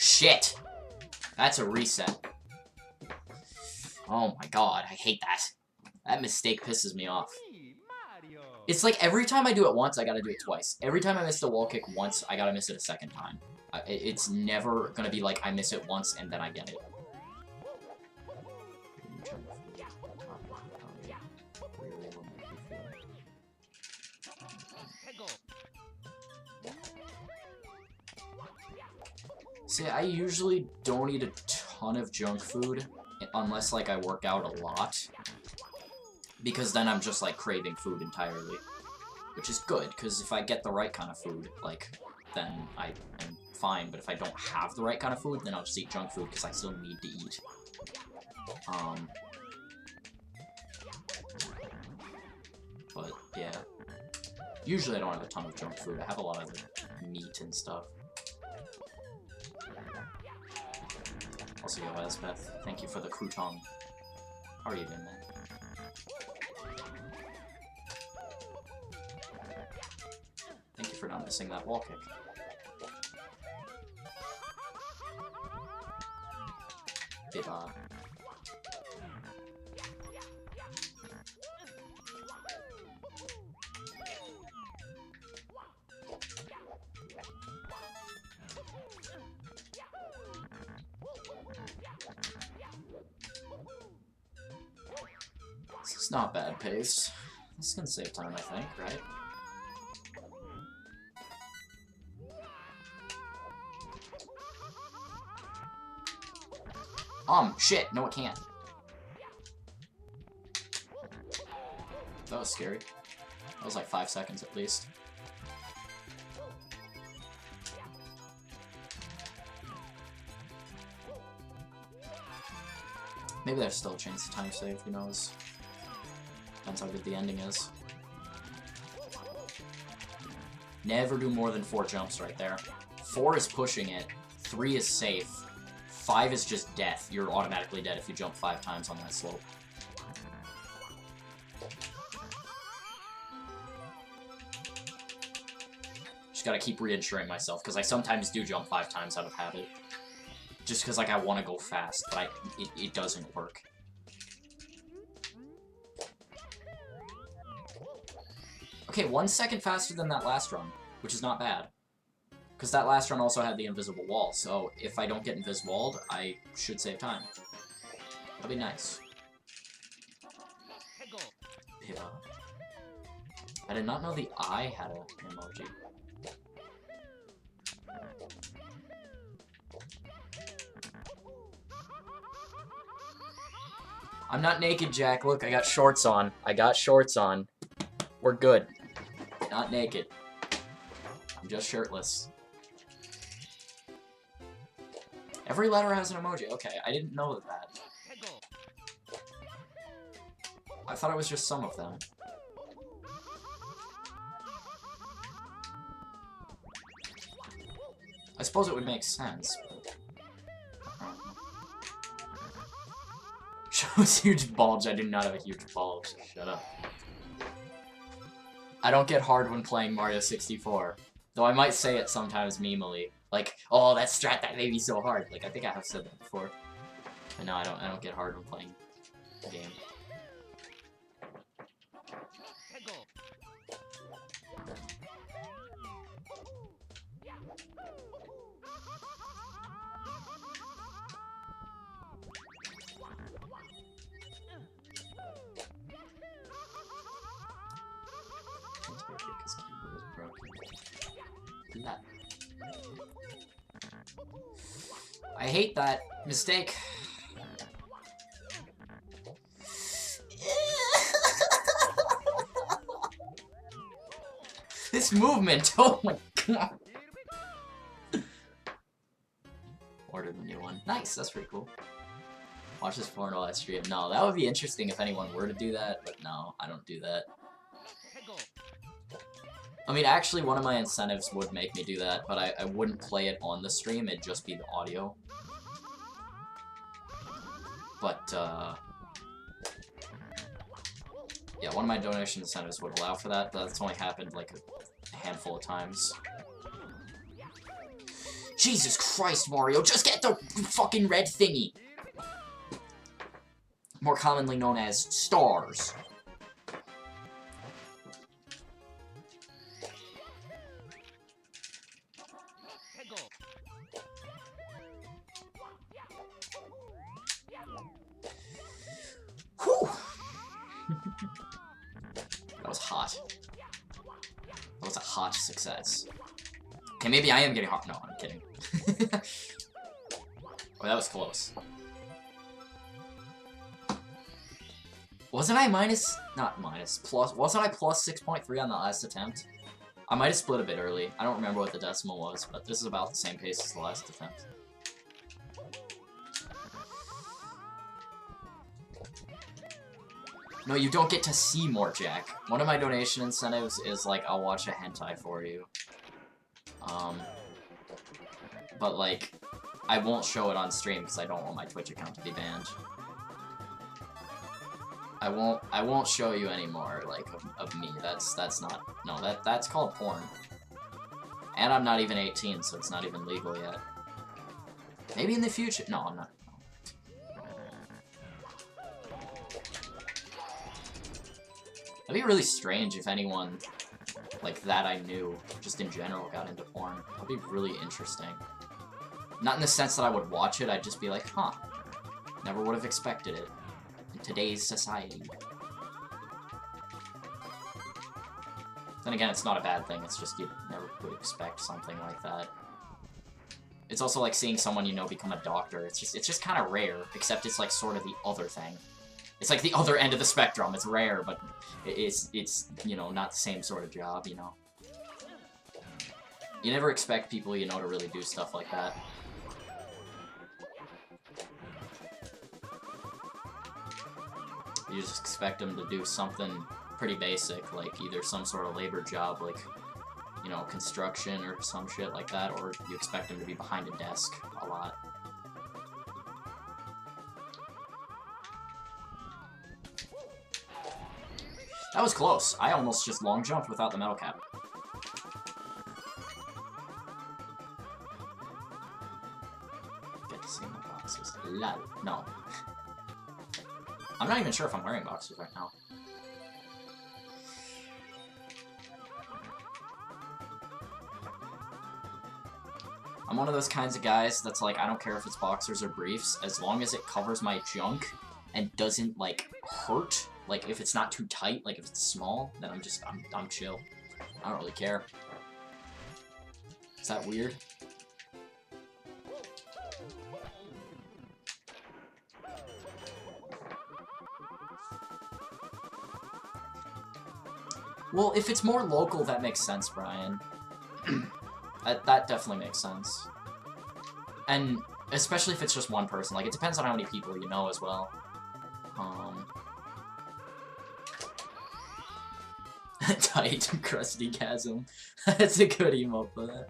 Shit! That's a reset. Oh my god, I hate that. That mistake pisses me off. It's like every time I do it once, I gotta do it twice. Every time I miss the wall kick once, I gotta miss it a second time. It's never gonna be like I miss it once and then I get it. See, I usually don't eat a ton of junk food unless, like, I work out a lot. Because then I'm just, like, craving food entirely. Which is good, because if I get the right kind of food, like, then I am fine. But if I don't have the right kind of food, then I'll just eat junk food, because I still need to eat. But, yeah. Usually I don't have a ton of junk food. I have a lot of meat and stuff. Also, yo, Asbeth, thank you for the crouton. How are you doing, man? Thank you for not missing that wall kick. Biba. This is not bad pace. This can save time, I think, right? Shit! No, it can't. That was scary. That was like 5 seconds at least. Maybe there's still a chance of time save, who knows? Depends how good the ending is. Never do more than 4 jumps right there. 4 is pushing it, 3 is safe, 5 is just death. You're automatically dead if you jump 5 times on that slope. Just gotta keep reinsuring myself, because I sometimes do jump 5 times out of habit. Just because, like, I want to go fast, but it doesn't work. Okay, 1 second faster than that last run, which is not bad. Because that last run also had the invisible wall, so if I don't get invisible-walled, I should save time. That'd be nice. Yeah. I did not know the eye had an emoji. I'm not naked, Jack. Look, I got shorts on. I got shorts on. We're good. Not naked. I'm just shirtless. Every letter has an emoji. Okay, I didn't know that. I thought it was just some of them. I suppose it would make sense, but... Shows huge bulge. I do not have a huge bulge. Shut up. I don't get hard when playing Mario 64. Though I might say it sometimes memeily. Like, oh, that strat that made me so hard. Like, I think I have said that before. But no, I don't get hard when playing the game. I hate that mistake. This movement, oh my god. Ordered the new one. Nice, that's pretty cool. Watch this porn while I stream. No, that would be interesting if anyone were to do that, but no, I don't do that. I mean, actually, one of my incentives would make me do that, but I wouldn't play it on the stream, it'd just be the audio. But, yeah, one of my donation incentives would allow for that, but that's only happened, like, a handful of times. Jesus Christ, Mario, just get the fucking red thingy! More commonly known as stars. Whew! That was hot. That was a hot success. Okay, maybe I am getting hot. No, I'm kidding. Oh, that was close. Wasn't I plus, wasn't I plus 6.3 on the last attempt? I might have split a bit early. I don't remember what the decimal was, but this is about the same pace as the last attempt. No, you don't get to see more, Jack. One of my donation incentives is, like, I'll watch a hentai for you. But, like, I won't show it on stream because I don't want my Twitch account to be banned. I won't show you any more, like, of me. That's not, no, that's called porn. And I'm not even 18, so it's not even legal yet. Maybe in the future. No, I'm not. That'd be really strange if anyone, like, that I knew, just in general, got into porn. That'd be really interesting. Not in the sense that I would watch it, I'd just be like, huh. Never would have expected it in today's society. Then again, it's not a bad thing, it's just you never would expect something like that. It's also like seeing someone you know become a doctor. It's just kind of rare, except it's like sort of the other thing. It's like the other end of the spectrum. It's rare, but it's you know, not the same sort of job, you know. You never expect people you know to really do stuff like that. You just expect them to do something pretty basic, like either some sort of labor job, like, you know, construction or some shit like that, or you expect them to be behind a desk a lot. That was close. I almost just long jumped without the metal cap. Get to see my boxes. Lol. No. I'm not even sure if I'm wearing boxers right now. I'm one of those kinds of guys that's like, I don't care if it's boxers or briefs, as long as it covers my junk and doesn't, like, hurt. Like, if it's not too tight, like, if it's small, then I'm chill. I don't really care. Is that weird? Well, if it's more local, that makes sense, Brian. That definitely makes sense. And especially if it's just one person. Like, it depends on how many people you know as well. Tight, crusty chasm. That's a good emote for that.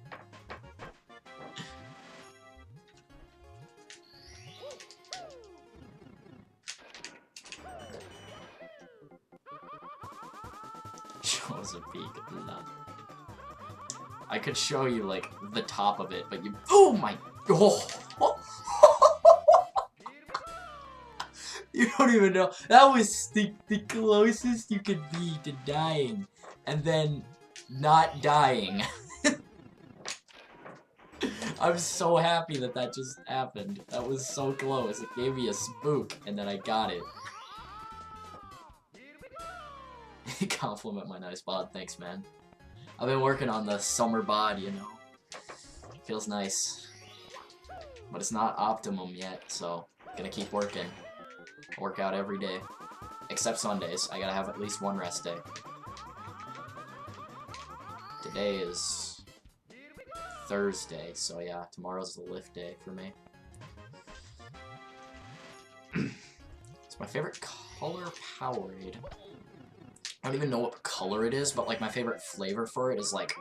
Shows a peek. I could show you, like, the top of it, but you— oh my— oh! You don't even know. That was the closest you could be to dying. And then not dying. I'm so happy that that just happened. That was so close. It gave me a spook, and then I got it. Compliment my nice bod. Thanks, man. I've been working on the summer bod, you know. Feels nice. But it's not optimum yet, so gonna keep working. Work out every day. Except Sundays. I gotta have at least one rest day. Today is Thursday, so yeah, tomorrow's the lift day for me. It's my favorite color Powerade. I don't even know what color it is, but like my favorite flavor for it is like—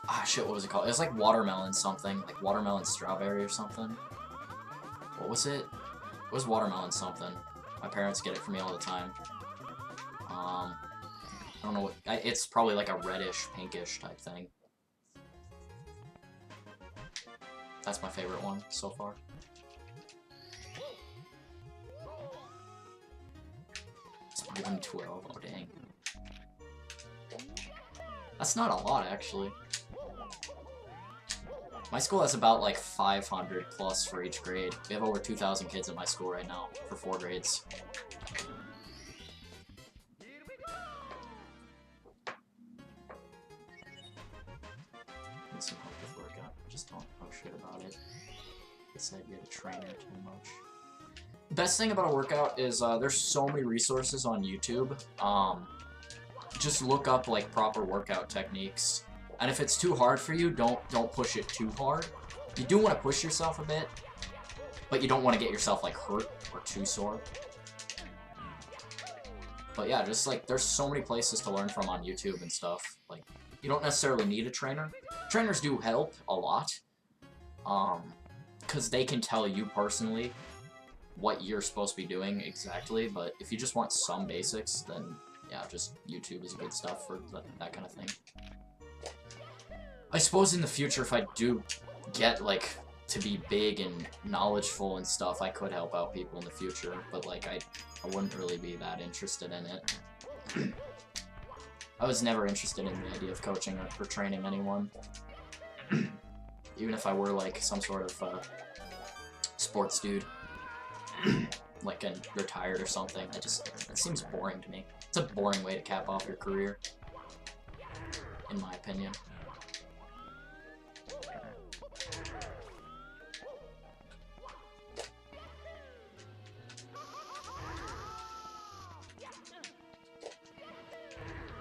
ah shit, what was it called? It was like watermelon something, like watermelon strawberry or something. What was it? It was watermelon something. My parents get it for me all the time. I don't know what— it's probably like a reddish, pinkish type thing. That's my favorite one so far. It's 112. Oh, dang. That's not a lot, actually. My school has about like 500 plus for each grade. We have over 2,000 kids at my school right now for 4 grades. Need some help with workout. Just don't know shit about it. Guess I'd get a trainer too much. Best thing about a workout is there's so many resources on YouTube. Just look up like proper workout techniques. And if it's too hard for you, don't push it too hard. You do want to push yourself a bit, but you don't want to get yourself like hurt or too sore. But yeah, just like there's so many places to learn from on YouTube and stuff. Like you don't necessarily need a trainer. Trainers do help a lot, because they can tell you personally what you're supposed to be doing exactly. But if you just want some basics, then yeah, just YouTube is good stuff for that kind of thing. I suppose in the future, if I do get, like, to be big and knowledgeful and stuff, I could help out people in the future, but, like, I wouldn't really be that interested in it. I was never interested in the idea of coaching or training anyone. Even if I were, like, some sort of, sports dude. Like, and retired or something. It seems boring to me. It's a boring way to cap off your career. In my opinion.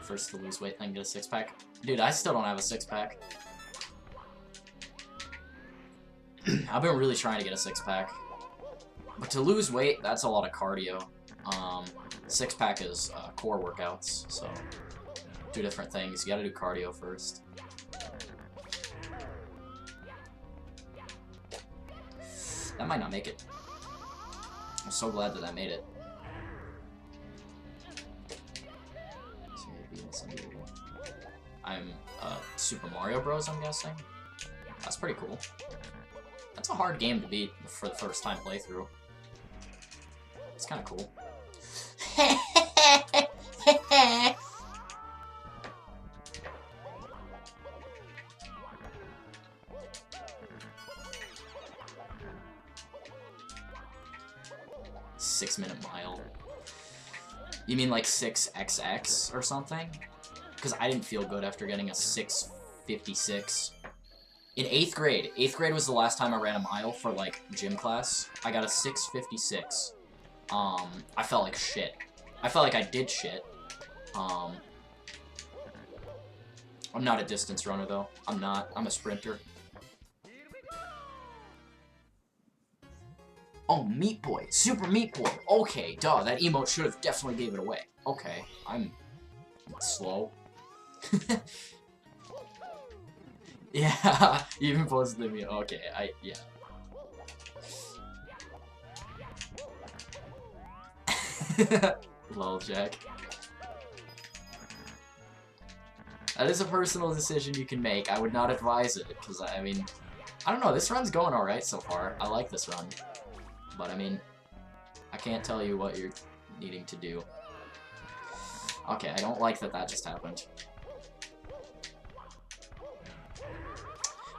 First to lose weight, then get a 6-pack. Dude, I still don't have a 6-pack. I've been really trying to get a 6-pack. But to lose weight, that's a lot of cardio. 6-pack is core workouts, so 2 different things. You gotta do cardio first. That might not make it. I'm so glad that I made it. I'm Super Mario Bros, I'm guessing. That's pretty cool. That's a hard game to beat for the first time playthrough. It's kind of cool. Six-minute mile. You mean like 6XX or something? Because I didn't feel good after getting a 6:56. In 8th grade. 8th grade was the last time I ran a mile for, like, gym class. I got a 6:56. I felt like shit. I felt like I did shit. I'm not a distance runner, though. I'm not. I'm a sprinter. Oh, Meat Boy. Super Meat Boy. Okay, duh. That emote should have definitely gave it away. Okay, I'm slow. Yeah, even posted me. Okay, yeah. Lol, Jack. That is a personal decision you can make. I would not advise it, because, I mean, I don't know, this run's going alright so far. I like this run. But, I mean, I can't tell you what you're needing to do. Okay, I don't like that that just happened.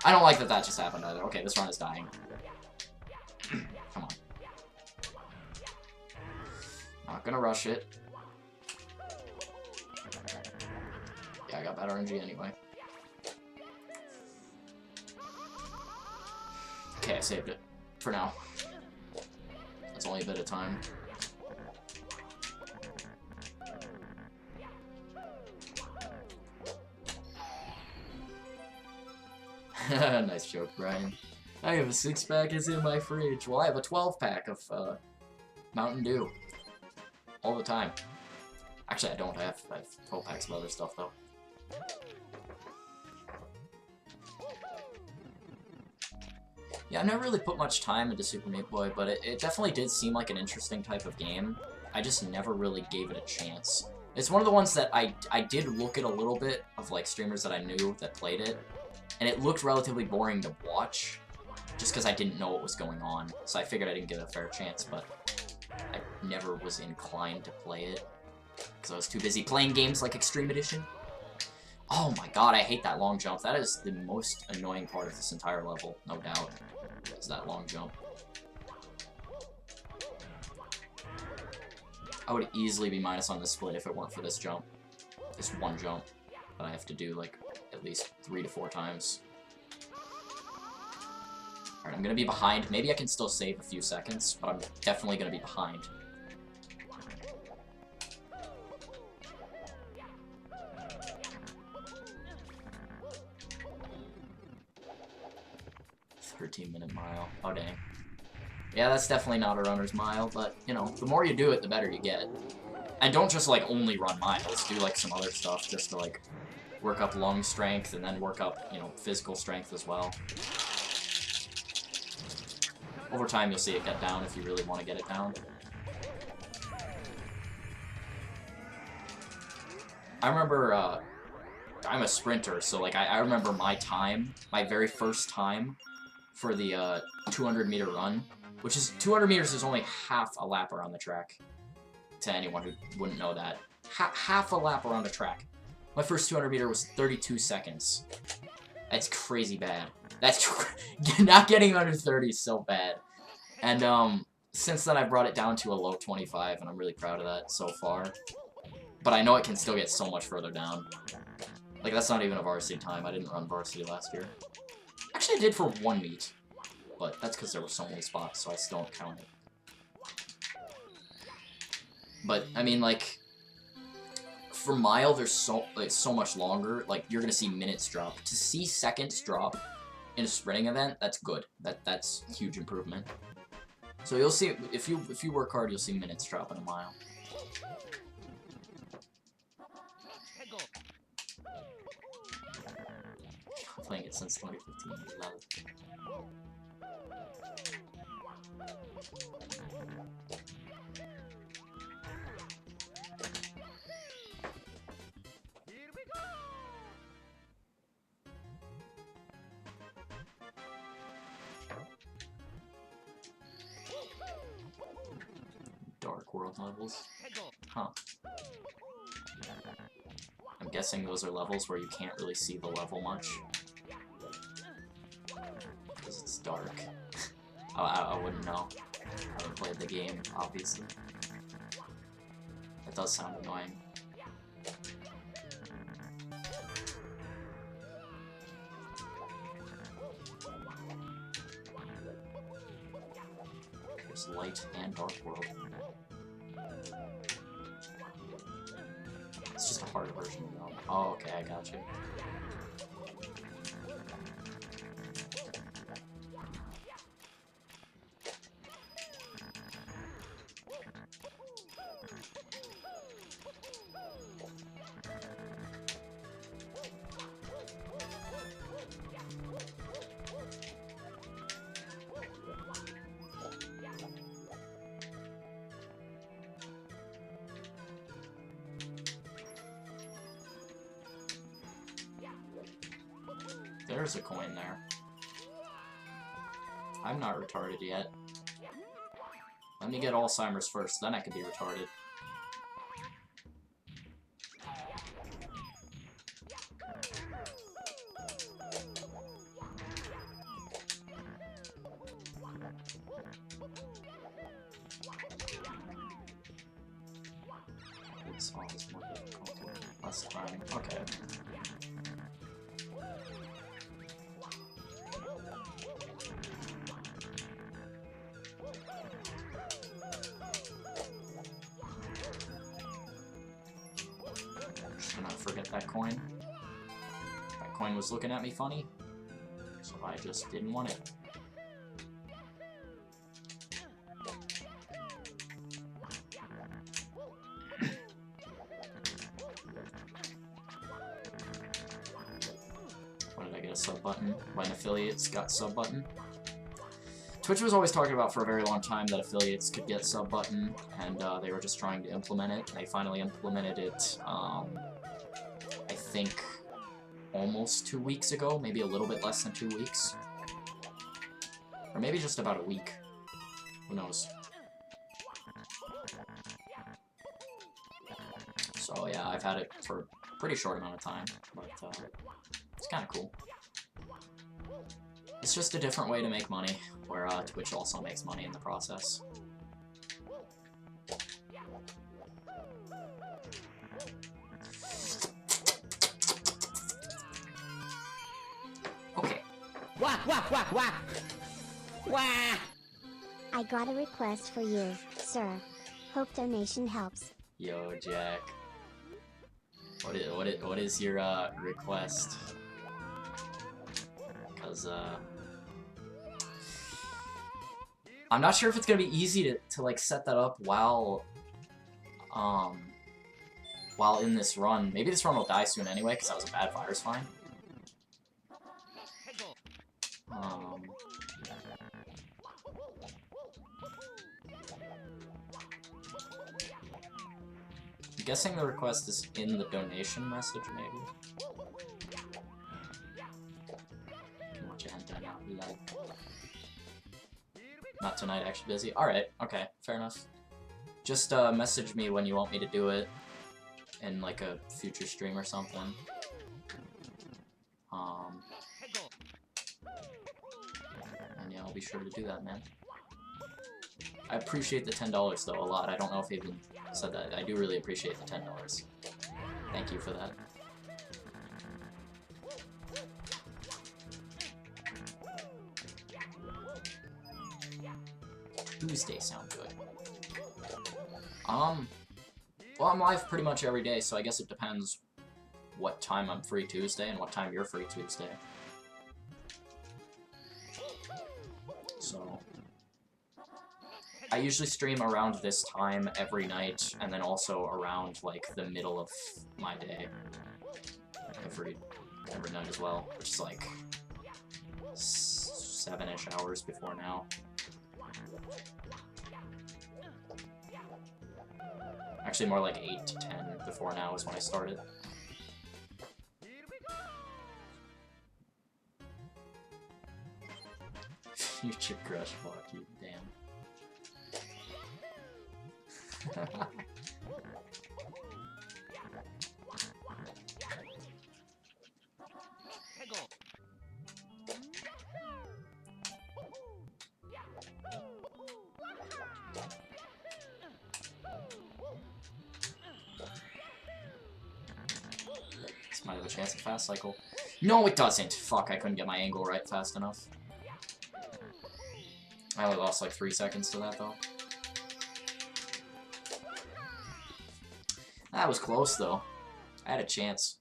I don't like that that just happened either. Okay, this run is dying. Come on. Not gonna rush it. Yeah, I got bad RNG anyway. Okay, I saved it. For now. That's only a bit of time. Nice joke, Brian. I have a 6-pack, it's in my fridge. Well, I have a 12-pack of Mountain Dew. All the time. Actually, I don't. I have 12 packs of other stuff, though. Yeah, I've never really put much time into Super Meat Boy, but it definitely did seem like an interesting type of game. I just never really gave it a chance. It's one of the ones that I did look at a little bit of, like, streamers that I knew that played it, and it looked relatively boring to watch. just because I didn't know what was going on. So I figured I didn't give it a fair chance, but I never was inclined to play it because I was too busy playing games like Extreme Edition. Oh my god, I hate that long jump. That is the most annoying part of this entire level, no doubt, is that long jump. I would easily be minus on this split if it weren't for this jump. This one jump that I have to do, like, at least 3 to 4 times. Alright, I'm gonna be behind. Maybe I can still save a few seconds, but I'm definitely gonna be behind. "13-minute mile." Oh, dang. Yeah, that's definitely not a runner's mile, but, you know, the more you do it, the better you get. And don't just, like, only run miles. Do, like, some other stuff just to, like, work up lung strength and then work up, you know, physical strength as well. Over time, you'll see it get down if you really want to get it down. I remember, I'm a sprinter, so, like, I remember my time, my very first time for the 200-meter run, which is 200 meters is only half a lap around the track. To anyone who wouldn't know that, half a lap around a track. My first 200-meter was 32 seconds. That's crazy bad. That's not getting under 30 is so bad. And since then I brought it down to a low 25, and I'm really proud of that so far. But I know it can still get so much further down. Like, that's not even a varsity time. I didn't run varsity last year. Actually, I did for one meet, but that's because there were so many spots, so I still don't count it. But I mean, like, for mile, there's so much longer. Like, you're gonna see minutes drop. To see seconds drop in a sprinting event, that's good. That's a huge improvement. So you'll see if you work hard, you'll see minutes drop in a mile. I'm playing it since 2015. Love it. Dark World levels? Huh. I'm guessing those are levels where you can't really see the level much. Because it's dark. I wouldn't know. I haven't played the game, obviously. That does sound annoying. There's light and dark world. It's just a harder version of them. Oh, okay, I got you. There's a coin there. I'm not retarded yet. Let me get Alzheimer's first, then I can be retarded. This one is more difficult. Less time. Okay. Forget that coin. That coin was looking at me funny, so I just didn't want it. When did I get a sub button? When affiliates got sub button? Twitch was always talking about for a very long time that affiliates could get sub button, and they were just trying to implement it. They finally implemented it, I think almost 2 weeks ago, maybe a little bit less than 2 weeks. Or maybe just about a week. Who knows? So yeah, I've had it for a pretty short amount of time, but it's kind of cool. It's just a different way to make money, where Twitch also makes money in the process. Okay. Wah, wah, wah, wah. Wah. I got a request for you, sir. Hope donation helps. Yo, Jack. What is your request? Because I'm not sure if it's gonna be easy to like set that up while in this run. Maybe this run will die soon anyway, because that was a bad virus find. I'm guessing the request is in the donation message, maybe. Can watch a hentai now. Like, not tonight, actually busy. Alright, okay, fair enough. Just message me when you want me to do it in like a future stream or something. And yeah, I'll be sure to do that, man. I appreciate the $10 though a lot. I don't know if I even said that. I do really appreciate the $10. Thank you for that. Tuesday sound good. Well, I'm live pretty much every day, so I guess it depends what time I'm free Tuesday and what time you're free Tuesday. So I usually stream around this time every night, and then also around like the middle of my day every night as well, which is like 7-ish hours before now. Actually, more like 8 to 10 before now is when I started. Future crush, fuck you, damn. This might have a chance of fast cycle. No, it doesn't! Fuck, I couldn't get my angle right fast enough. I only lost like 3 seconds to that, though. That was close, though. I had a chance.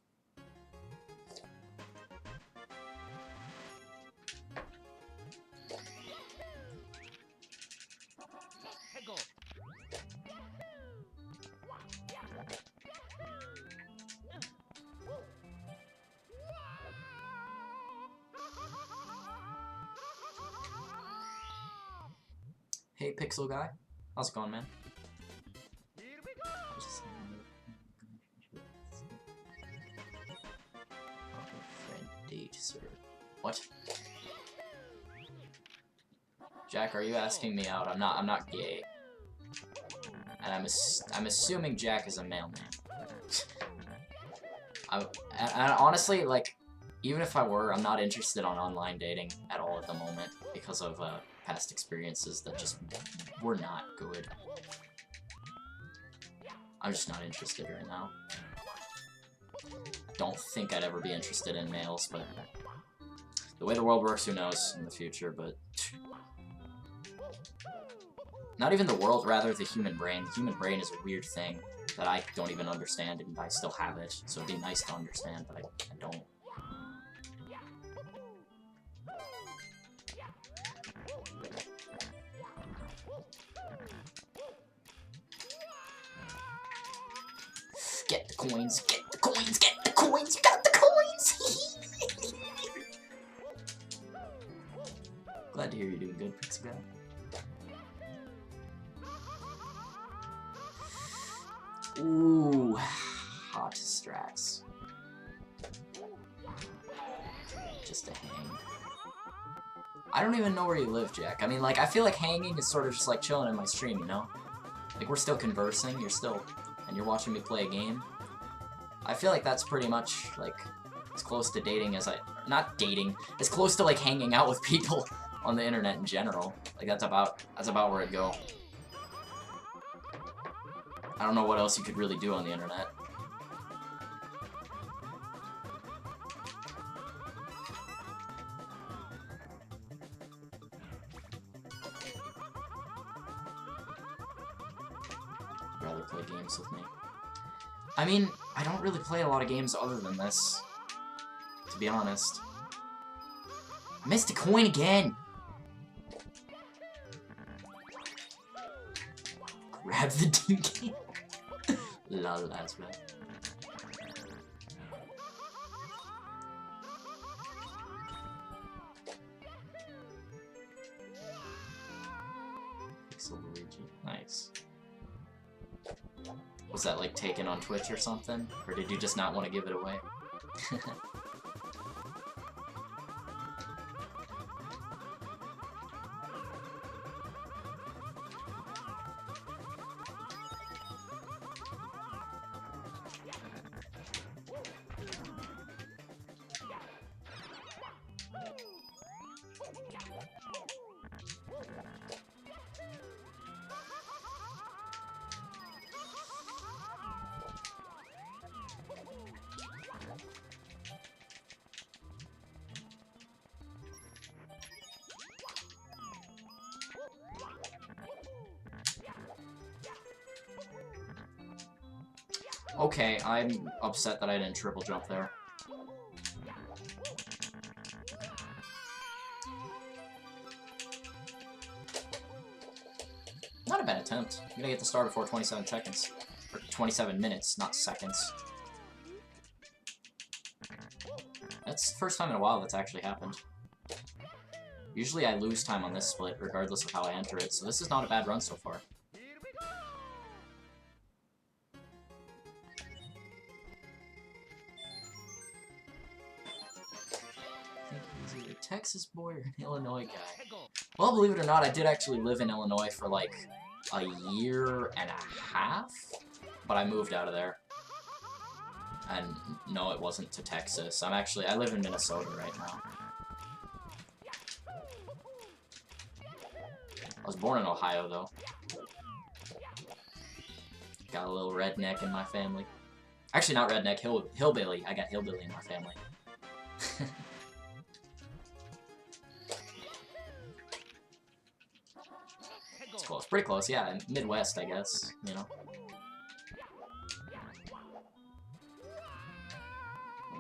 Hey, Pixel Guy. How's it going, man? What? Jack, are you asking me out? I'm not gay. And I'm assuming Jack is a mailman. And honestly, like, even if I were, I'm not interested on online dating at all at the moment because of past experiences that just were not good. I'm just not interested right now. Don't think I'd ever be interested in males, but the way the world works, who knows in the future, but not even the world, rather the human brain. The human brain is a weird thing that I don't even understand, and I still have it, so it'd be nice to understand, but I don't. Get the coins, get the coins, get the coins, you got the coins! Glad to hear you're doing good, Pixie Guy. Ooh, hot strats. Just a hang. I don't even know where you live, Jack. I mean, like, I feel like hanging is sort of just like chilling in my stream, you know? Like, we're still conversing, and you're watching me play a game. I feel like that's pretty much, like, as close to dating as not dating, as close to, like, hanging out with people on the internet in general. Like, that's about where I'd go. I don't know what else you could really do on the internet. Rather play games with me. I mean, I don't really play a lot of games other than this, to be honest. I missed a coin again! Grab the DK. Lol, as well. Pixel Luigi. Nice. Was that like taken on Twitch or something? Or did you just not want to give it away? Okay, I'm upset that I didn't triple jump there. Not a bad attempt. I'm gonna get the star before 27 seconds. Or 27 minutes, not seconds. That's the first time in a while that's actually happened. Usually I lose time on this split, regardless of how I enter it, so this is not a bad run so far. Texas boy or an Illinois guy? Well, believe it or not, I did actually live in Illinois for like a year and a half, but I moved out of there. And no, it wasn't to Texas. I live in Minnesota right now. I was born in Ohio, though. Got a little redneck in my family. Actually, not redneck, hillbilly. I got hillbilly in my family. It's close. Pretty close, yeah. Midwest, I guess, you know.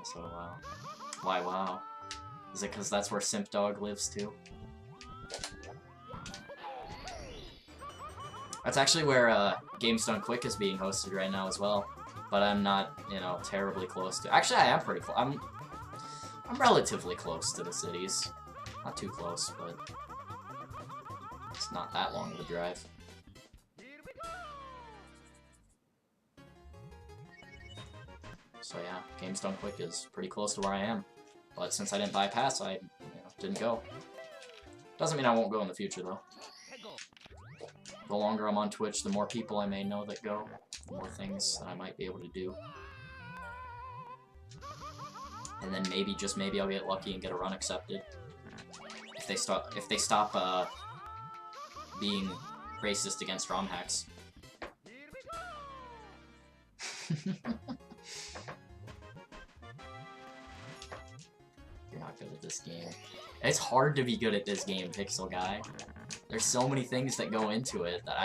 So, wow. Why, wow? Is it because that's where Simp Dog lives, too? That's actually where Games Done Quick is being hosted right now as well. But I'm not, you know, terribly close to... Actually, I am pretty close. I'm relatively close to the cities. Not too close, but... It's not that long of a drive. So yeah, Games Done Quick is pretty close to where I am. But since I didn't bypass, I didn't go. Doesn't mean I won't go in the future, though. The longer I'm on Twitch, the more people I may know that go, the more things that I might be able to do. And then maybe, just maybe, I'll get lucky and get a run accepted. If they stop being racist against ROM hacks. You're not good at this game. It's hard to be good at this game, Pixel Guy. There's so many things that go into it that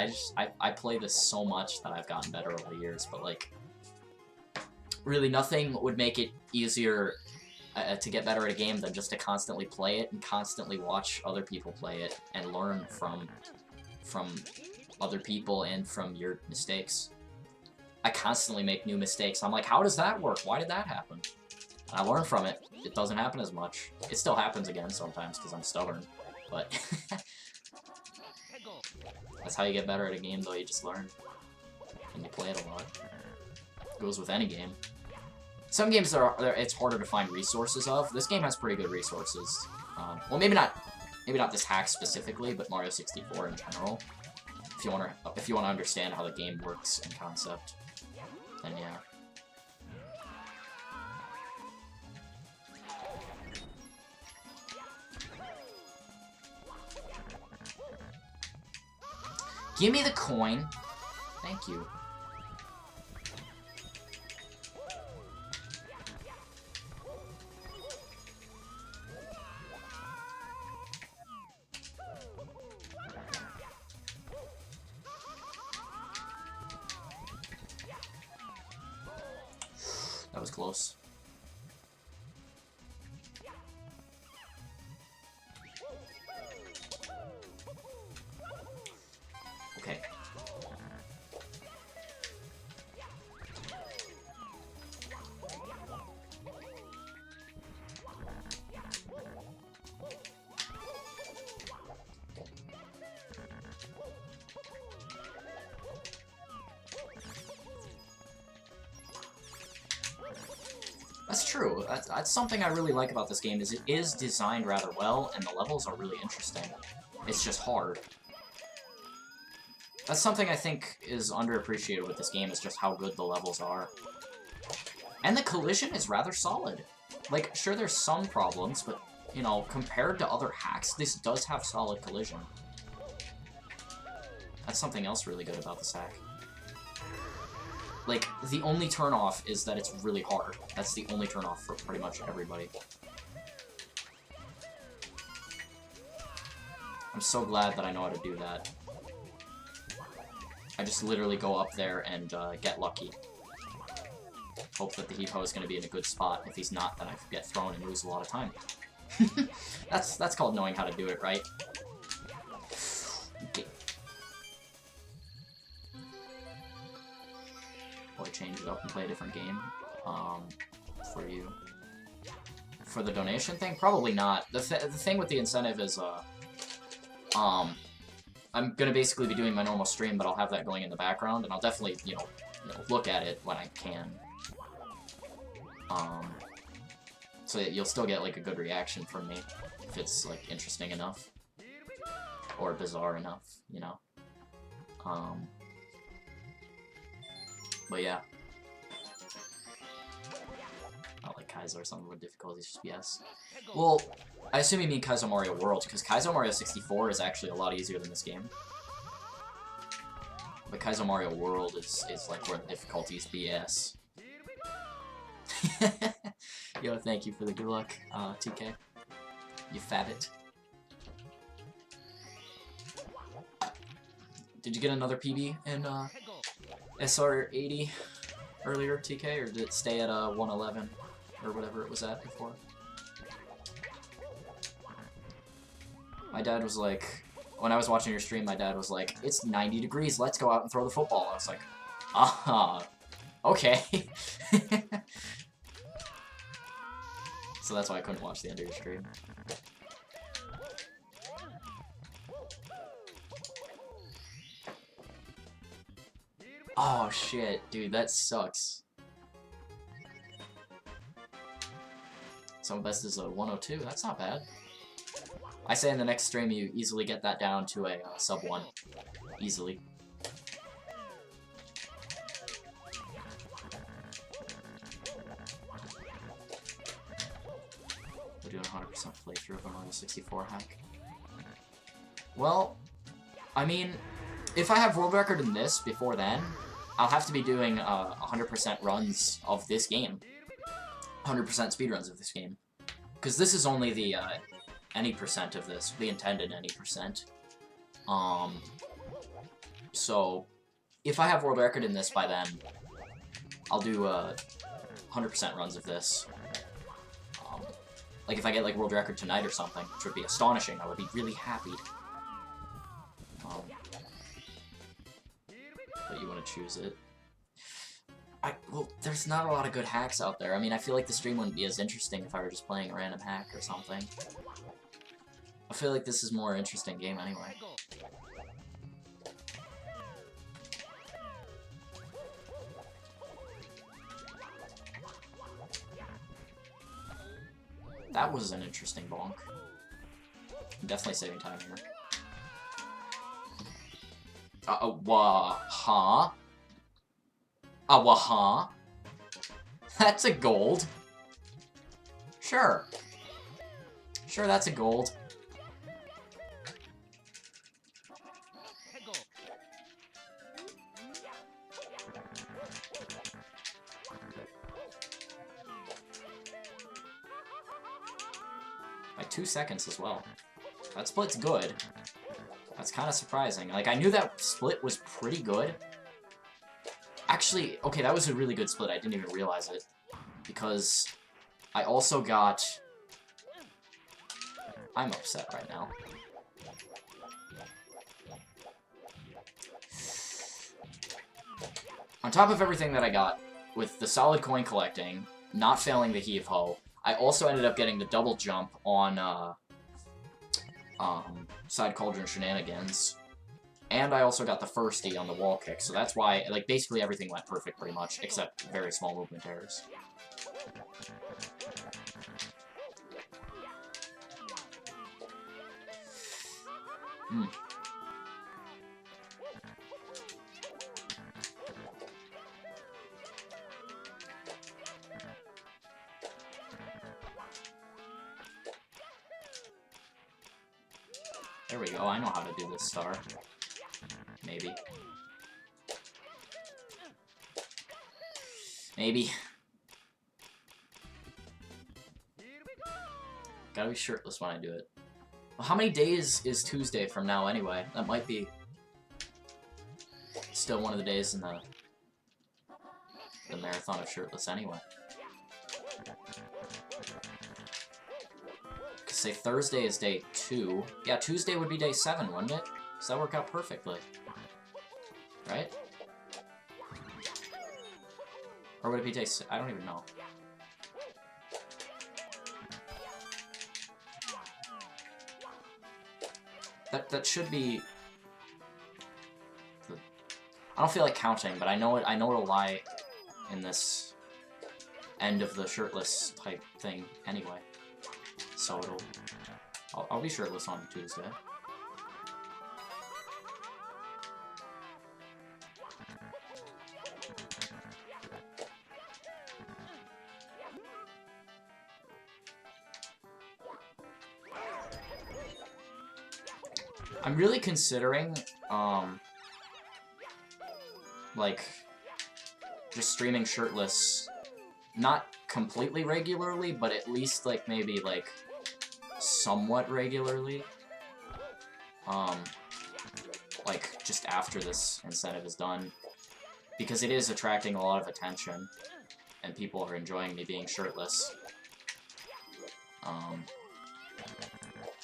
I play this so much that I've gotten better over the years, but like, really nothing would make it easier to get better at a game than just to constantly play it and constantly watch other people play it and learn from other people and from your mistakes. I constantly make new mistakes. I'm like, how does that work? Why did that happen? And I learn from it. It doesn't happen as much. It still happens again sometimes because I'm stubborn, but that's how you get better at a game, though. You just learn and you play it a lot. It goes with any game. Some games it's harder to find resources of. This game has pretty good resources. Well, maybe not maybe not this hack specifically, but Mario 64 in general. If you wanna understand how the game works in concept, then yeah. Give me the coin. Thank you. That was close. Okay. That's true. That's something I really like about this game, is it is designed rather well, and the levels are really interesting. It's just hard. That's something I think is underappreciated with this game, is just how good the levels are. And the collision is rather solid. Like, sure, there's some problems, but, you know, compared to other hacks, this does have solid collision. That's something else really good about this hack. Like, the only turnoff is that it's really hard. That's the only turnoff for pretty much everybody. I'm so glad that I know how to do that. I just literally go up there and get lucky. Hope that the Heat-Ho is going to be in a good spot. If he's not, then I get thrown and lose a lot of time. That's called knowing how to do it, right? Okay. Probably change it up and play a different game for you. For the donation thing? Probably not. The thing with the incentive is, I'm gonna basically be doing my normal stream, but I'll have that going in the background, and I'll definitely, you know, look at it when I can. So you'll still get, like, a good reaction from me, if it's, like, interesting enough. Or bizarre enough, you know. But yeah. Not like Kaizo or something with difficulties, just yes. Well, I assume you mean Kaizo Mario World, because Kaizo Mario 64 is actually a lot easier than this game. But Kaizo Mario World is like where the difficulty is BS. Yo, thank you for the good luck, TK. You fabbit. Did you get another PB in SR80 earlier, TK, or did it stay at 111 or whatever it was at before? My dad was like, when I was watching your stream, my dad was like, it's 90 degrees, let's go out and throw the football. I was like, okay. So that's why I couldn't watch the end of your stream. Oh shit, dude, that sucks. Some best is a 102, that's not bad. I say in the next stream you easily get that down to a sub 1. Easily. We're doing 100% playthrough of a Mario 64 hack. Well, I mean, if I have world record in this before then, I'll have to be doing 100% runs of this game. 100% speedruns of this game. Because this is only the any percent of this, the intended any percent. So, if I have world record in this by then, I'll do 100% runs of this. Like if I get like world record tonight or something, which would be astonishing, I would be really happy. But you want to choose it. Well, there's not a lot of good hacks out there. I mean, I feel like the stream wouldn't be as interesting if I were just playing a random hack or something. I feel like this is a more interesting game anyway. That was an interesting bonk. I'm definitely saving time here. Huh? Huh? That's a gold. Sure. Sure, that's a gold. Like 2 seconds as well. That split's good. That's kind of surprising. Like, I knew that split was pretty good. Actually, okay, that was a really good split. I didn't even realize it. Because I also got... I'm upset right now. On top of everything that I got, with the solid coin collecting, not failing the heave-ho, I also ended up getting the double jump on, Side Cauldron Shenanigans. And I also got the first E on the wall kick, so that's why, like, basically everything went perfect pretty much, except very small movement errors. There we go, I know how to do this star. Maybe. Maybe. Gotta be shirtless when I do it. Well, how many days is Tuesday from now anyway? That might be still one of the days in the marathon of shirtless anyway. Cause say Thursday is day 2. Yeah, Tuesday would be day 7, wouldn't it? So that worked out perfectly. Right? Or would it be day 6? I don't even know. That should be... I don't feel like counting, but I know it'll lie in this end of the shirtless type thing anyway. So I'll be shirtless on Tuesday. I'm really considering, like, just streaming shirtless, not completely regularly, but at least, like, maybe, like, somewhat regularly. Like, just after this incentive is done. Because it is attracting a lot of attention, and people are enjoying me being shirtless.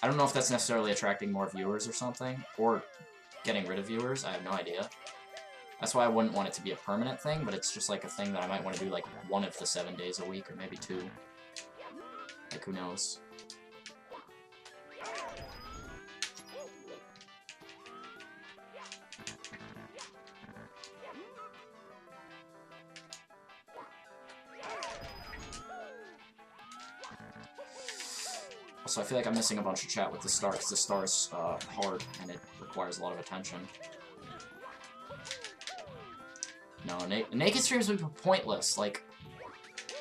I don't know if that's necessarily attracting more viewers or something, or getting rid of viewers, I have no idea. That's why I wouldn't want it to be a permanent thing, but it's just like a thing that I might want to do like one of the 7 days a week, or maybe 2. Like, who knows? So I feel like I'm missing a bunch of chat with the star, because the star is hard, and it requires a lot of attention. No, naked streams would be pointless. Like,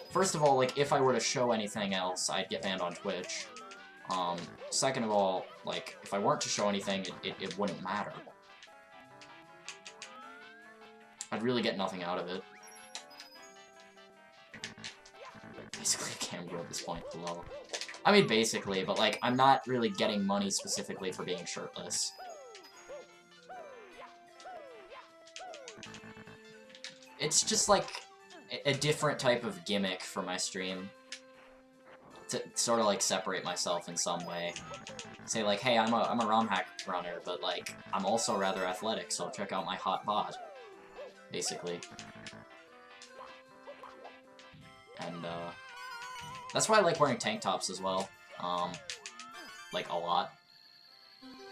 first of all, like, if I were to show anything else, I'd get banned on Twitch. Second of all, like, if I weren't to show anything, it wouldn't matter. I'd really get nothing out of it. Basically a camera at this point below. I mean, basically, but, like, I'm not really getting money specifically for being shirtless. It's just, like, a different type of gimmick for my stream. To sort of, like, separate myself in some way. Say, like, hey, I'm a ROM hack runner, but, like, I'm also rather athletic, so check out my hot bod. Basically. And, that's why I like wearing tank tops as well. Like, a lot.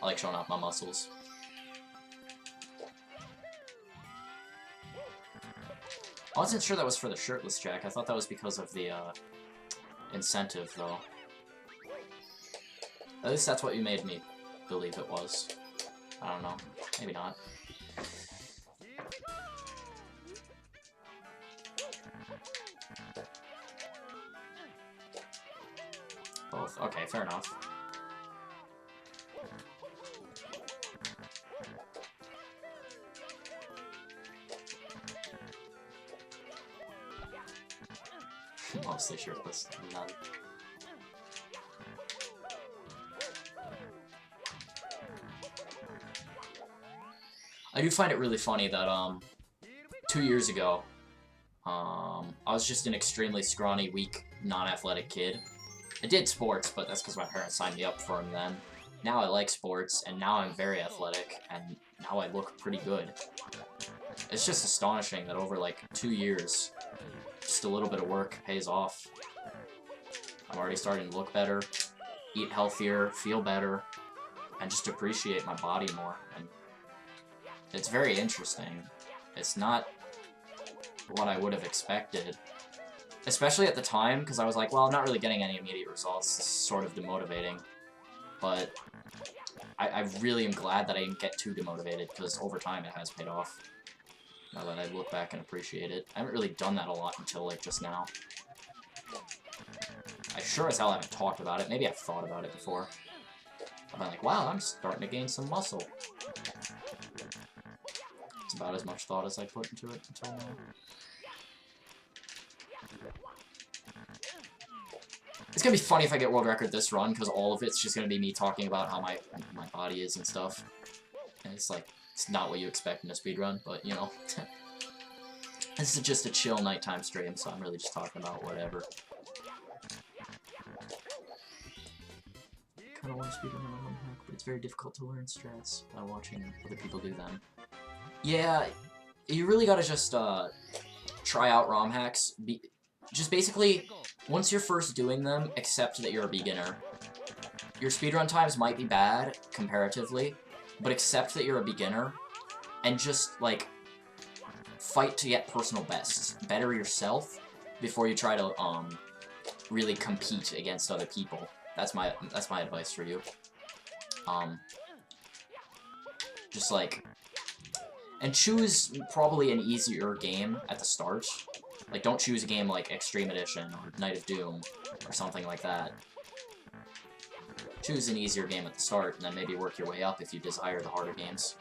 I like showing off my muscles. I wasn't sure that was for the shirtless jack. I thought that was because of the, incentive, though. At least that's what you made me believe it was. I don't know. Maybe not. Both. Okay, fair enough. Mostly shirtless. None. I do find it really funny that 2 years ago, I was just an extremely scrawny, weak, non-athletic kid. I did sports, but that's because my parents signed me up for them then. Now I like sports, and now I'm very athletic, and now I look pretty good. It's just astonishing that over like 2 years, just a little bit of work pays off. I'm already starting to look better, eat healthier, feel better, and just appreciate my body more. And it's very interesting. It's not what I would have expected. Especially at the time, because I was like, well, I'm not really getting any immediate results. This is sort of demotivating. But I really am glad that I didn't get too demotivated, because over time it has paid off. Now that I look back and appreciate it. I haven't really done that a lot until, like, just now. I sure as hell haven't talked about it. Maybe I've thought about it before. I've been like, wow, I'm starting to gain some muscle. It's about as much thought as I put into it until now. It's gonna be funny if I get world record this run, because all of it's just gonna be me talking about how my body is and stuff. And it's like, it's not what you expect in a speedrun, but, you know. This is just a chill nighttime stream, so I'm really just talking about whatever. I kinda want to speedrun on one hack, but it's very difficult to learn strats by watching other people do them. Yeah, you really gotta just, try out ROM hacks. Just basically, once you're first doing them, accept that you're a beginner. Your speedrun times might be bad, comparatively, but accept that you're a beginner, and just, like, fight to get personal bests. Better yourself before you try to, really compete against other people. That's my advice for you. Just, like, and choose probably an easier game at the start. Like, don't choose a game like Extreme Edition or Night of Doom or something like that. Choose an easier game at the start, and then maybe work your way up if you desire the harder games.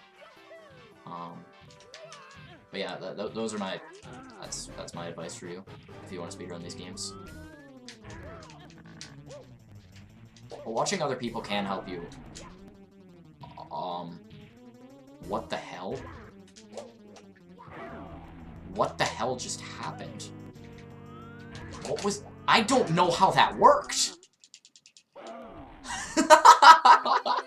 But yeah, those are my... That's my advice for you, if you want to speedrun these games. But watching other people can help you. What the hell? What the hell just happened? What was... I don't know how that worked! That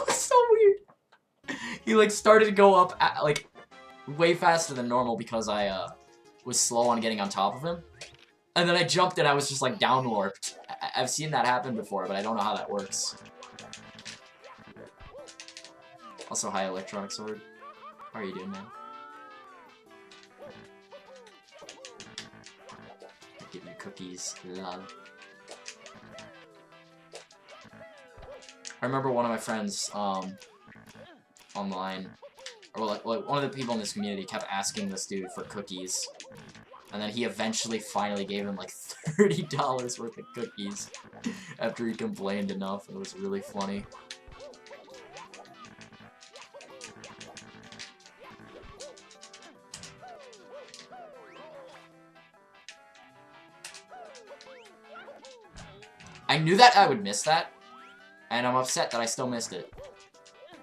was so weird. He, like, started to go up, like, way faster than normal because I, was slow on getting on top of him. And then I jumped and I was just, like, down warped. I've seen that happen before, but I don't know how that works. Also, hi, Electronic Sword. How are you doing, man? I'll give you cookies, love. I remember one of my friends, online, or like one of the people in this community kept asking this dude for cookies. And then he eventually finally gave him like $30 worth of cookies after he complained enough. It was really funny. I knew that I would miss that, and I'm upset that I still missed it.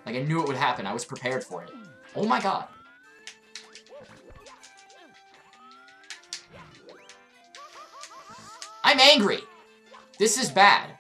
Like, I knew it would happen. I was prepared for it. Oh my god. I'm angry! This is bad.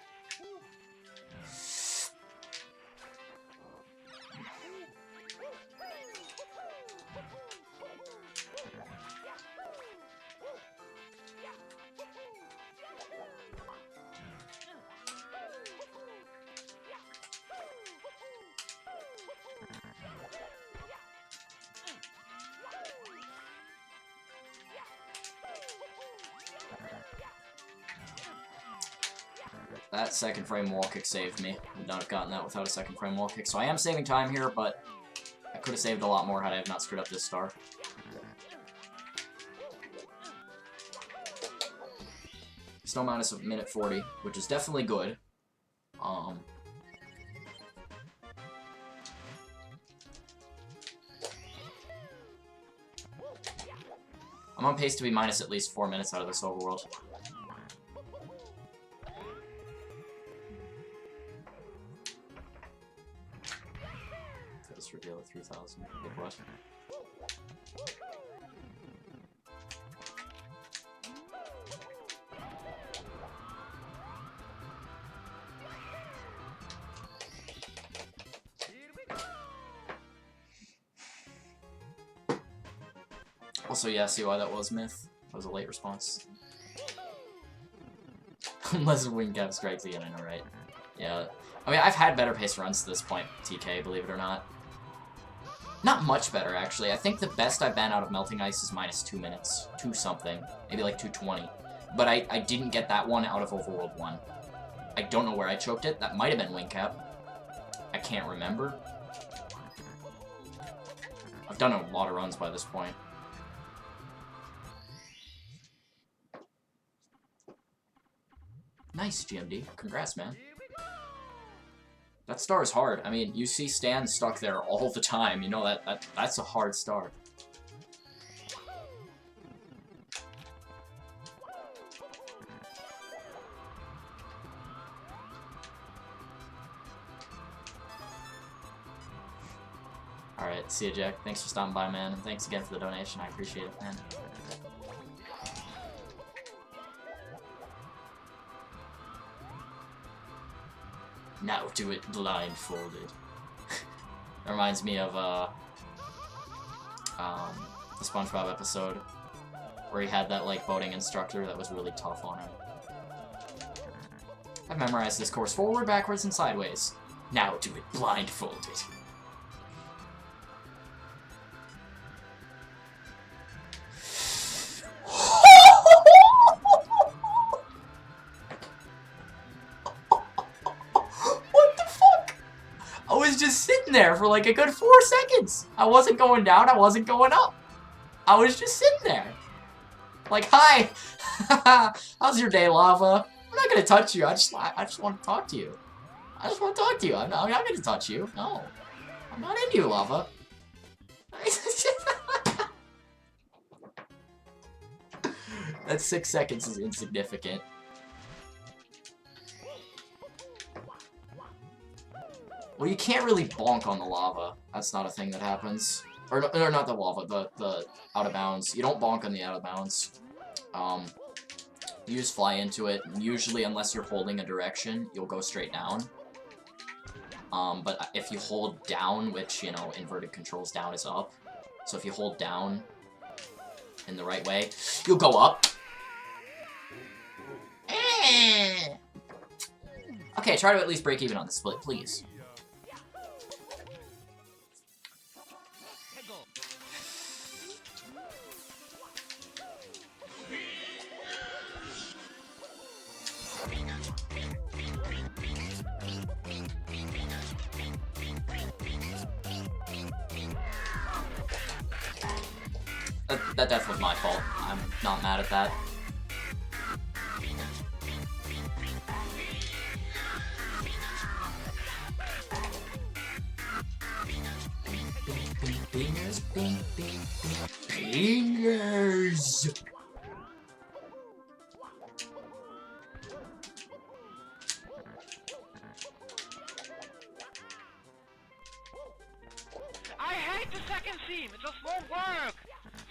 That second frame wall kick saved me. Would not have gotten that without a second frame wall kick. So I am saving time here, but I could have saved a lot more had I have not screwed up this star. Still minus a minute 40, which is definitely good. I'm on pace to be minus at least 4 minutes out of this overworld. Let's reveal at 3,000. Good what? Also, yeah, see why that was myth? That was a late response. Unless wing cap strikes again, I know, right? Yeah. I mean, I've had better pace runs to this point, TK, believe it or not. Not much better, actually. I think the best I've been out of Melting Ice is minus 2 minutes. 2 something. Maybe like 2:20. But I didn't get that one out of Overworld 1. I don't know where I choked it. That might have been wing cap. I can't remember. I've done a lot of runs by this point. Nice, GMD. Congrats, man. That star is hard. I mean, you see Stan stuck there all the time. You know, that's a hard star. Alright, see ya, Jack. Thanks for stopping by, man. And thanks again for the donation. I appreciate it, man. Now do it blindfolded. That reminds me of the SpongeBob episode where he had that like boating instructor that was really tough on him. I've memorized this course forward, backwards, and sideways. Now do it blindfolded. There for like a good 4 seconds. I wasn't going down, I wasn't going up. I was just sitting there. Like, hi. How's your day, Lava? I'm not gonna touch you. I just want to talk to you. I just want to talk to you. I'm not gonna touch you. No. I'm not into you, Lava. That 6 seconds is insignificant. Well, you can't really bonk on the lava. That's not a thing that happens. Or not the lava, the out of bounds. You don't bonk on the out of bounds. You just fly into it. Usually, unless you're holding a direction, you'll go straight down. But if you hold down, which, you know, inverted controls down is up. So if you hold down in the right way, you'll go up. Okay, try to at least break even on the split, please. That death was my fault. I'm not mad at that. Bingers, bing, bing, bing, bingers! I hate the second scene! It just won't work!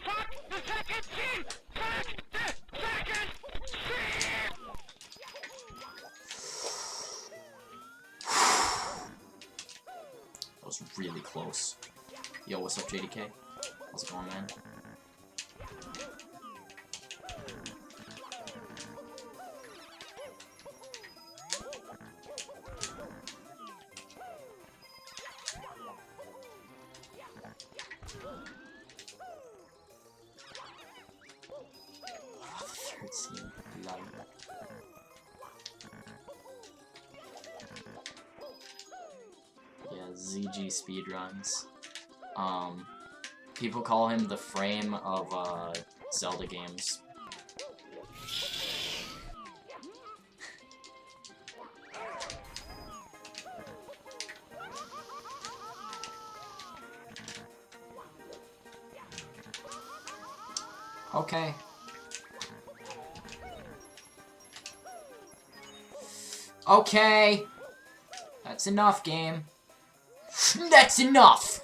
Fuck the second scene! Fuck the second scene! That was really close. Yo, what's up, JDK? How's it going, man? ZG speedruns. People call him the Frame of Zelda games. Okay. Okay! That's enough, game. That's enough!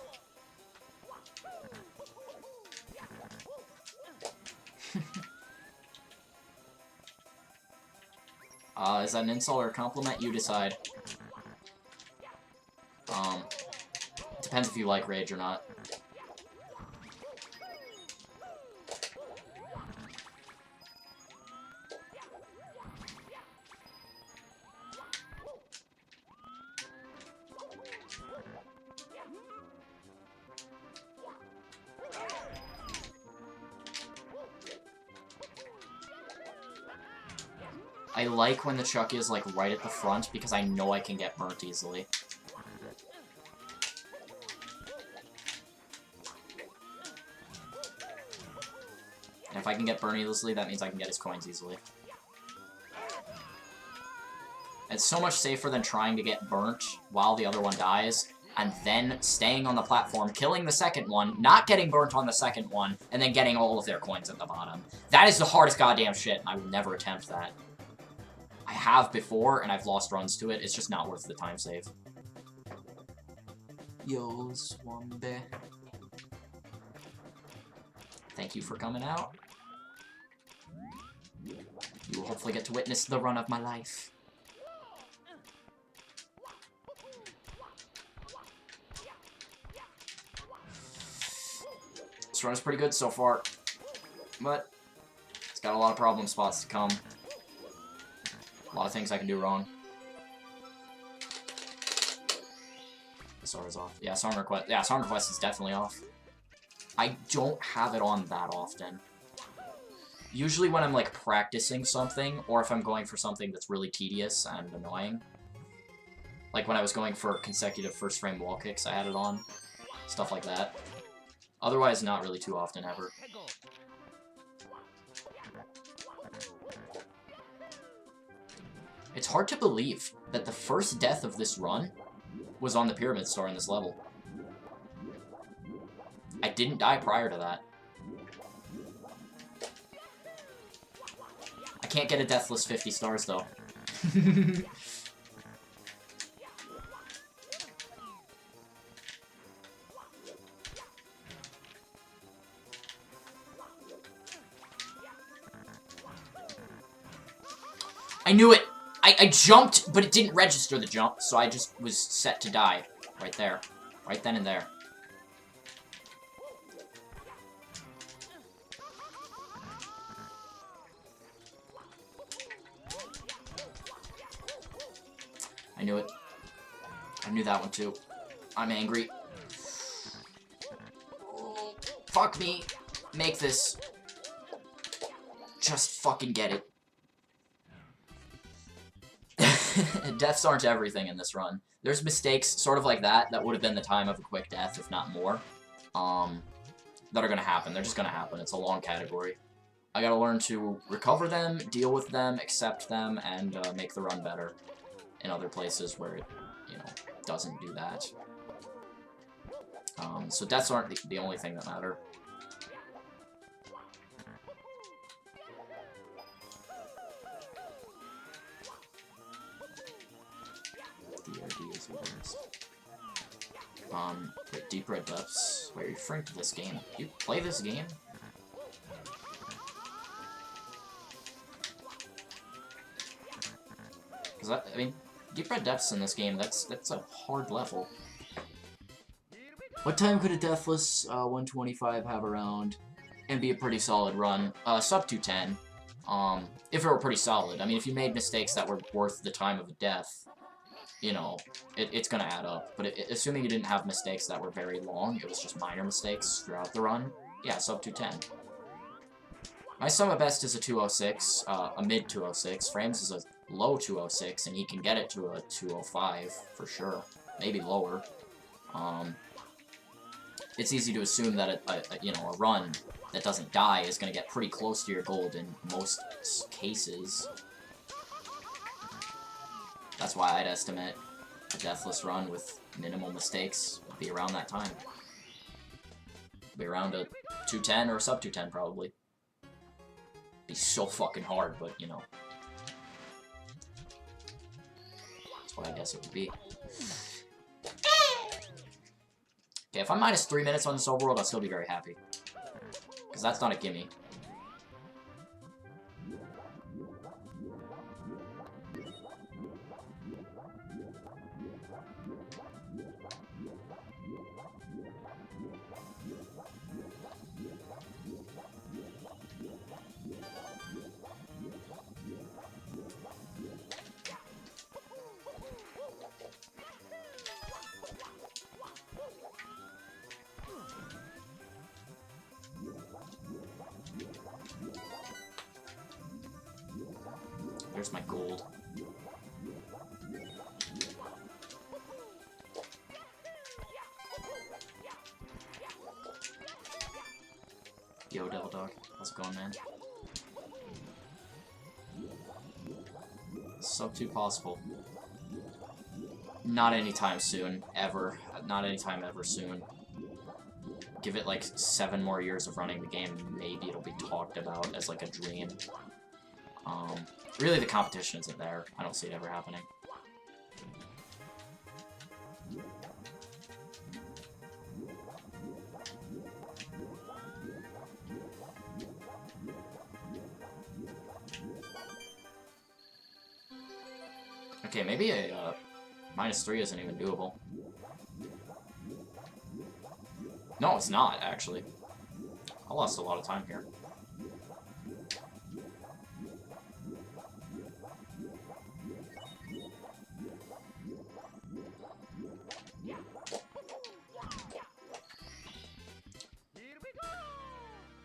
Is that an insult or a compliment? You decide. Depends if you like Rage or not. I like when the chuck is, like, right at the front, because I know I can get burnt easily. And if I can get burnt easily, that means I can get his coins easily. It's so much safer than trying to get burnt while the other one dies, and then staying on the platform, killing the second one, not getting burnt on the second one, and then getting all of their coins at the bottom. That is the hardest goddamn shit, and I will never attempt that. I have before, and I've lost runs to it. It's just not worth the time save. Yo, Swambe. Thank you for coming out. You will hopefully get to witness the run of my life. This run is pretty good so far, but it's got a lot of problem spots to come. A lot of things I can do wrong. SR is off. Yeah, Song Request. Yeah, Song Request is definitely off. I don't have it on that often. Usually when I'm, like, practicing something, or if I'm going for something that's really tedious and annoying. Like when I was going for consecutive first frame wall kicks, I had it on. Stuff like that. Otherwise, not really too often, ever. It's hard to believe that the first death of this run was on the Pyramid Star in this level. I didn't die prior to that. I can't get a deathless 50 stars, though. I knew it! I jumped, but it didn't register the jump, so I just was set to die. Right there. Right then and there. I knew it. I knew that one too. I'm angry. Oh, fuck me. Make this. Just fucking get it. Deaths aren't everything in this run. There's mistakes sort of like that would have been the time of a quick death, if not more, that are gonna happen. They're just gonna happen. It's a long category. I gotta learn to recover them, deal with them, accept them, and make the run better in other places where it, you know, doesn't do that. So deaths aren't the only thing that matter. DRD is the worst. Wait, Deep Red Depths. Wait, are you referring to this game? You play this game? Because I mean, Deep Red Depths in this game, that's a hard level. What time could a Deathless 125 have around and be a pretty solid run? Sub 210. If it were pretty solid. I mean, if you made mistakes that were worth the time of a death, you know, it's gonna add up. But assuming you didn't have mistakes that were very long, it was just minor mistakes throughout the run, yeah, sub 210. My sum at best is a 206, a mid 206. Frames is a low 206, and he can get it to a 205 for sure. Maybe lower. It's easy to assume that a run that doesn't die is going to get pretty close to your gold in most cases. That's why I'd estimate a deathless run with minimal mistakes would be around that time. Be around a 210 or a sub 210 probably. Be so fucking hard, but you know. That's what I guess it would be. Okay, if I'm minus 3 minutes on this overworld, I'll still be very happy. Because that's not a gimme. There's my gold. Yo, Devil Dog. How's it going, man? Sub 2 possible. Not anytime soon. Ever. Not anytime ever soon. Give it like 7 more years of running the game, maybe it'll be talked about as like a dream. Really, the competition isn't there. I don't see it ever happening. Okay, maybe a -3 isn't even doable. No, it's not, actually. I lost a lot of time here.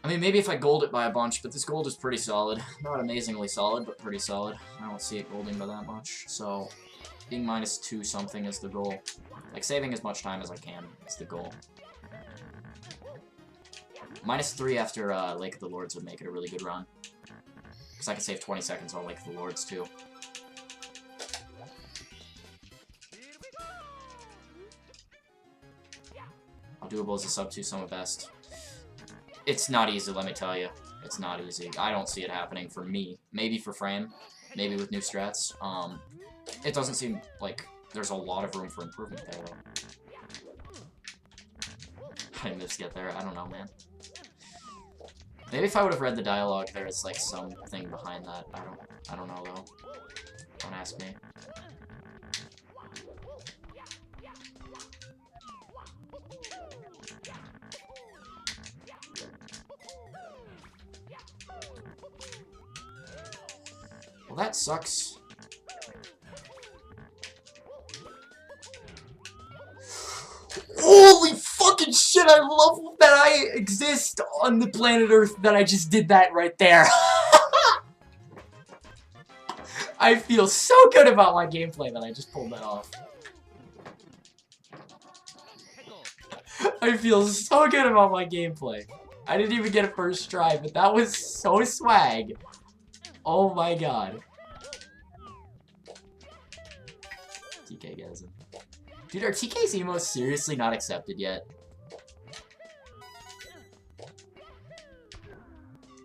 I mean, maybe if I gold it by a bunch, but this gold is pretty solid. Not amazingly solid, but pretty solid. I don't see it golding by that much, so being -2 something is the goal. Like, saving as much time as I can is the goal. -3 after Lake of the Lords would make it a really good run. Because I can save 20 seconds on Lake of the Lords, too. How doable is a sub 2 sum best? It's not easy, let me tell you. It's not easy. I don't see it happening for me. Maybe for Frame. Maybe with new strats. It doesn't seem like there's a lot of room for improvement there, though. I didn't just get there. I don't know, man. Maybe if I would have read the dialogue, there's like something behind that. I don't know, though. Don't ask me. Well, that sucks. Holy fucking shit, I love that I exist on the planet Earth, that I just did that right there. I feel so good about my gameplay that I just pulled that off. I feel so good about my gameplay. I didn't even get a first try, but that was so swag. Oh my god. TK gets him. Dude, are TK's emos seriously not accepted yet?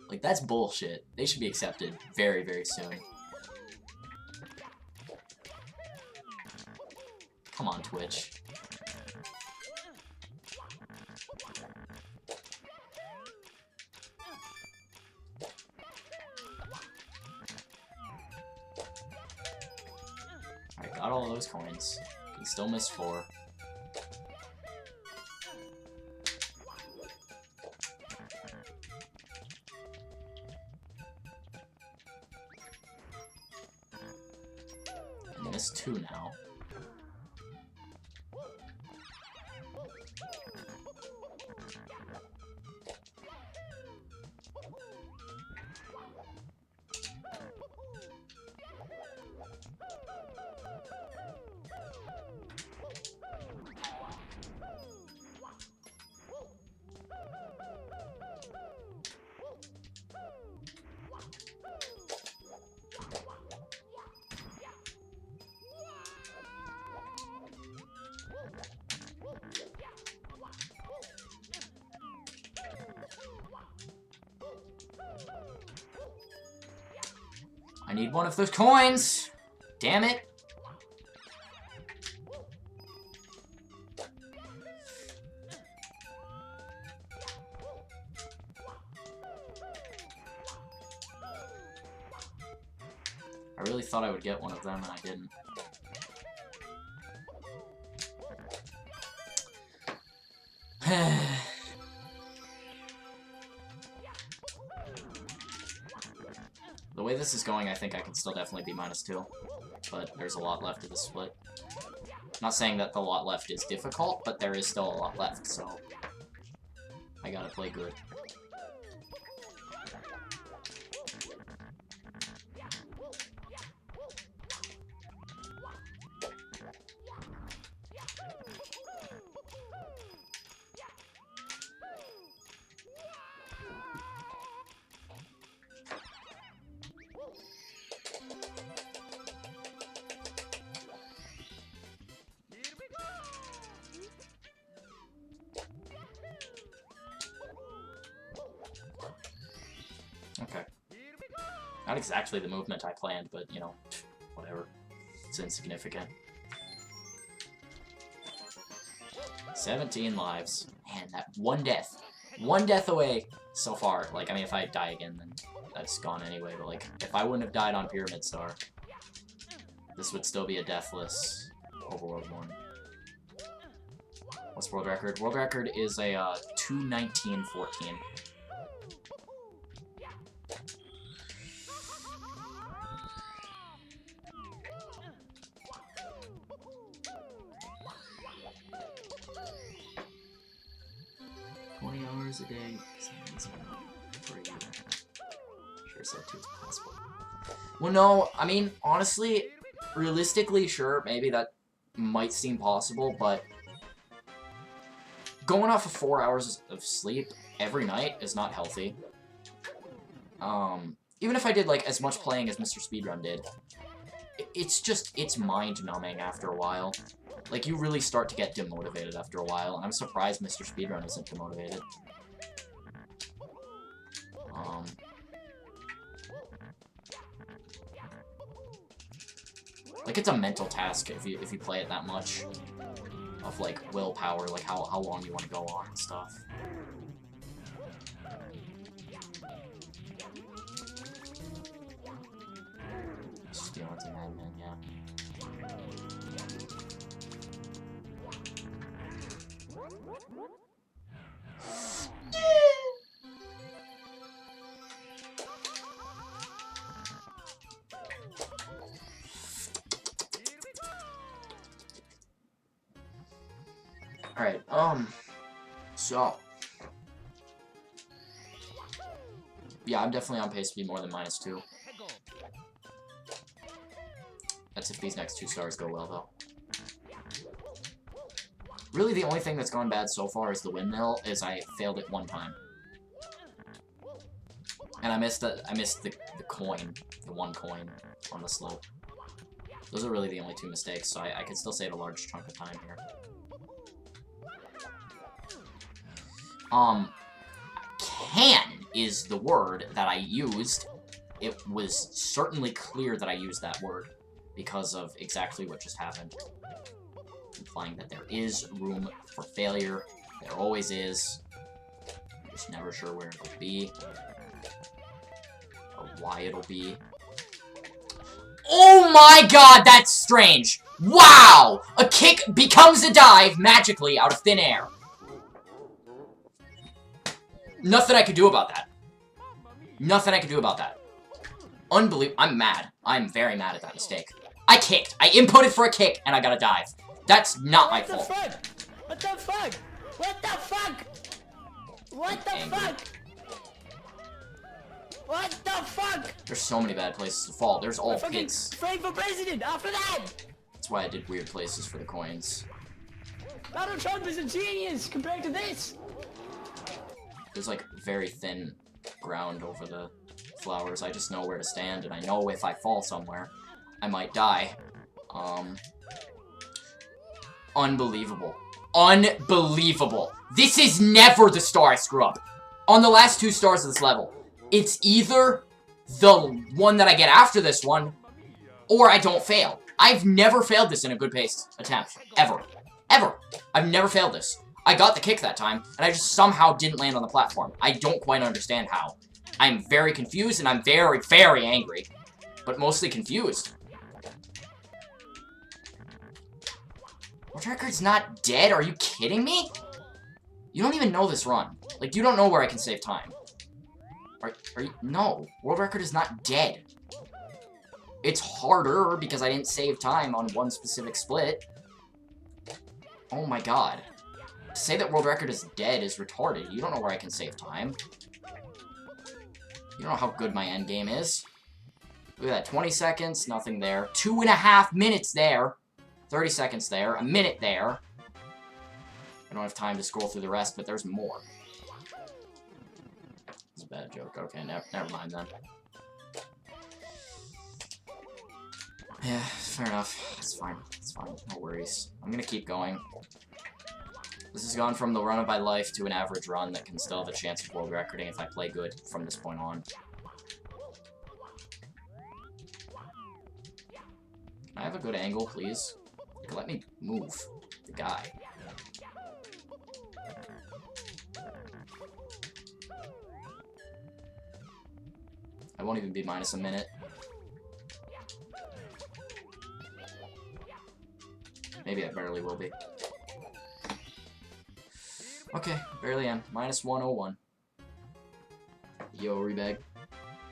Like, that's bullshit. They should be accepted very, very soon. Come on, Twitch. Alright, got all those coins. Can still miss 4. And miss 2 now. I need one of those coins! Damn it! I really thought I would get one of them, and I didn't. The way this is going, I think I can still definitely be -2. But there's a lot left of the split. Not saying that the lot left is difficult, but there is still a lot left, so I gotta play good. Okay. Not exactly the movement I planned, but, you know, whatever. It's insignificant. 17 lives. Man, that one death. One death away so far. Like, I mean, if I die again, then that's gone anyway, but, like, if I wouldn't have died on Pyramid Star, this would still be a deathless Overworld 1. What's world record? World record is a 2:19:14. A day. Sure said 2 is possible. Well, no, I mean, honestly, realistically, sure, maybe that might seem possible, but going off of 4 hours of sleep every night is not healthy. Even if I did, like, as much playing as Mr. Speedrun did, it's mind-numbing after a while. Like, you really start to get demotivated after a while, and I'm surprised Mr. Speedrun isn't demotivated. Like, it's a mental task if you play it that much. Of, like, willpower, like, how long you want to go on and stuff. Stealing to Madman, yeah. Alright, so. Yeah, I'm definitely on pace to be more than -2. That's if these next 2 stars go well, though. Really, the only thing that's gone bad so far is the windmill, is I failed it 1 time. And I missed the coin, the 1 coin on the slope. Those are really the only 2 mistakes, so I could still save a large chunk of time here. Can is the word that I used. It was certainly clear that I used that word because of exactly what just happened. Implying that there is room for failure. There always is. I'm just never sure where it'll be. Or why it'll be. Oh my god, that's strange! Wow! A kick becomes a dive magically out of thin air. Nothing I could do about that. Nothing I could do about that. Unbelievable. I'm mad. I'm very mad at that mistake. I kicked. I inputted for a kick, and I got a dive. That's not my fault. What the fuck? What the fuck? What the fuck? What the fuck? There's so many bad places to fall. There's all pits. Fight for president after that! That's why I did weird places for the coins. Donald Trump is a genius compared to this! There's like very thin ground over the flowers. I just know where to stand, and I know if I fall somewhere, I might die. Unbelievable. Unbelievable. This is never the star I screw up. On the last 2 stars of this level, it's either the one that I get after this one, or I don't fail. I've never failed this in a good pace attempt. Ever. Ever. I've never failed this. I got the kick that time, and I just somehow didn't land on the platform. I don't quite understand how. I'm very confused, and I'm very, very angry. But mostly confused. World record's not dead? Are you kidding me? You don't even know this run. Like, you don't know where I can save time. Are you? No. World record is not dead. It's harder because I didn't save time on one specific split. Oh my god. To say that world record is dead is retarded. You don't know where I can save time. You don't know how good my end game is. Look at that. 20 seconds, nothing there. 2.5 minutes there. 30 seconds there. A minute there. I don't have time to scroll through the rest, but there's more. It's a bad joke. Okay, never mind then. Yeah, fair enough. It's fine. It's fine. No worries. I'm gonna keep going. This has gone from the run of my life to an average run that can still have a chance of world recording if I play good from this point on. Can I have a good angle, please? Let me move the guy. I won't even be minus a minute. Maybe I barely will be. Okay, barely am. Minus 101. Yo, Rebag.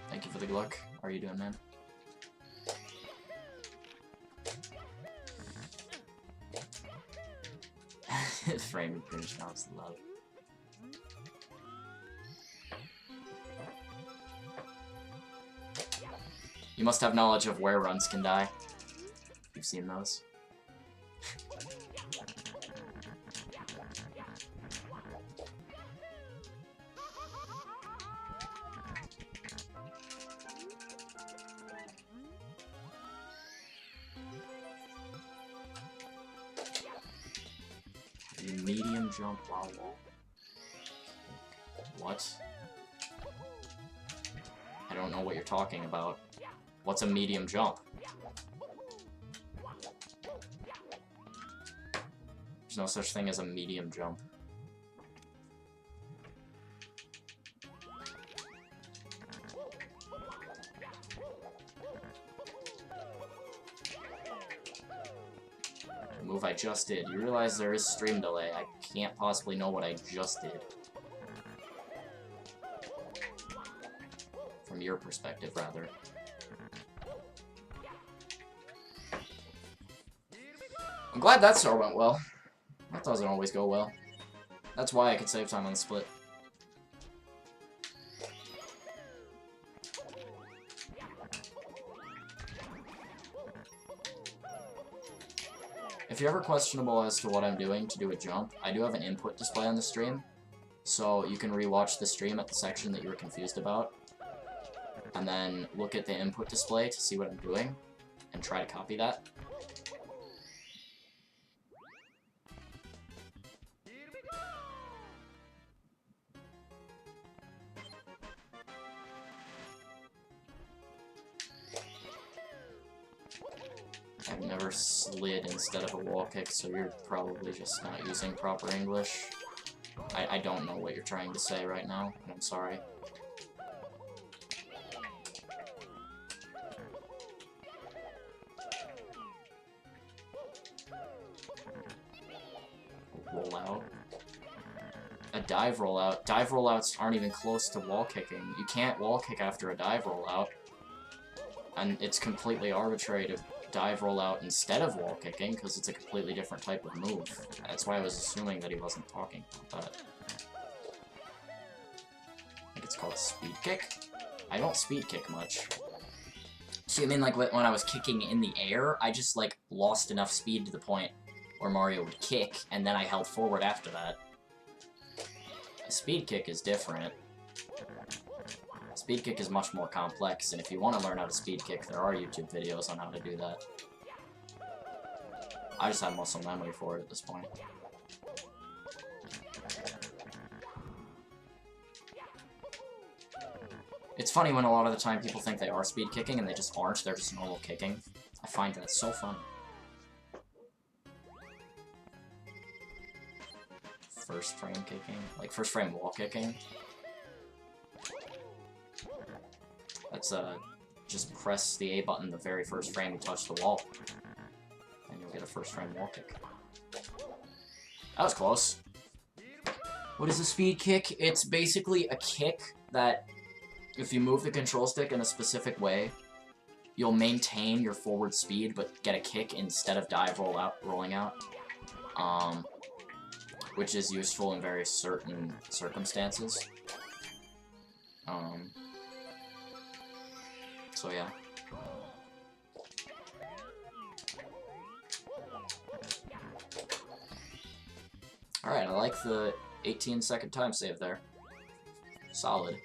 Thank you for the Gluck. How are you doing, man? Frame and finish now is love. You must have knowledge of where runs can die. You've seen those. Medium jump while wall. What? I don't know what you're talking about. What's a medium jump? There's no such thing as a medium jump. Move I just did. You realize there is stream delay. I can't possibly know what I just did. From your perspective, rather. I'm glad that start went well. That doesn't always go well. That's why I could save time on the split. If you're ever questionable as to what I'm doing to do a jump, I do have an input display on the stream, so you can rewatch the stream at the section that you were confused about, and then look at the input display to see what I'm doing, and try to copy that. I've never slid instead of a wall kick, so you're probably just not using proper English. I don't know what you're trying to say right now, and I'm sorry. Rollout. A dive rollout. Dive rollouts aren't even close to wall kicking. You can't wall kick after a dive rollout. And it's completely arbitrary to dive rollout instead of wall kicking, because it's a completely different type of move. That's why I was assuming that he wasn't talking about that. I think it's called a speed kick. I don't speed kick much. So you mean like when I was kicking in the air, I just like lost enough speed to the point where Mario would kick, and then I held forward after that. A speed kick is different. Speed kick is much more complex, and if you want to learn how to speed kick, there are YouTube videos on how to do that. I just have muscle memory for it at this point. It's funny when a lot of the time people think they are speed kicking and they just aren't, they're just normal kicking. I find that so funny. First frame kicking, like first frame wall kicking. That's just press the A button the very first frame you touch the wall, and you'll get a first frame wall kick. That was close. What is a speed kick? It's basically a kick that, if you move the control stick in a specific way, you'll maintain your forward speed, but get a kick instead of rolling out. Which is useful in very certain circumstances. So yeah. Alright, I like the 18-second time save there. Solid.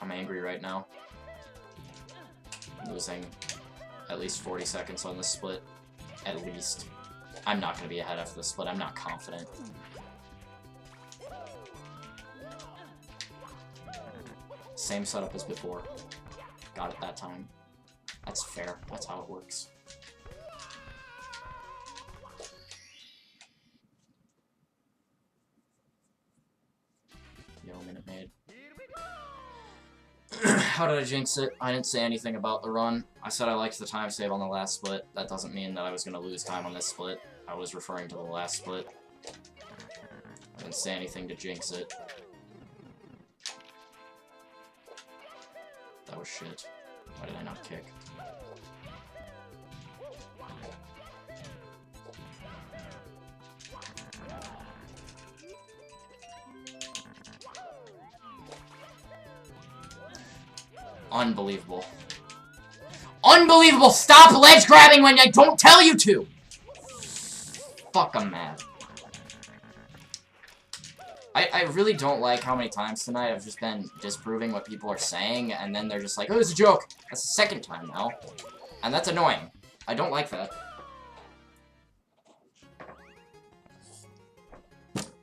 I'm angry right now. I'm losing at least 40 seconds on this split. At least. I'm not going to be ahead after the split. I'm not confident. Same setup as before. Got it that time. That's fair. That's how it works. Yo, Minute Maid. How did I jinx it? I didn't say anything about the run. I said I liked the time save on the last split. That doesn't mean that I was going to lose time on this split. I was referring to the last split. I didn't say anything to jinx it. That was shit. Why did I not kick? Unbelievable. Unbelievable! Stop ledge grabbing when I don't tell you to! Fuck, I'm mad. I really don't like how many times tonight I've just been disproving what people are saying, and then they're just like, oh, it's a joke! That's the second time now. And that's annoying. I don't like that.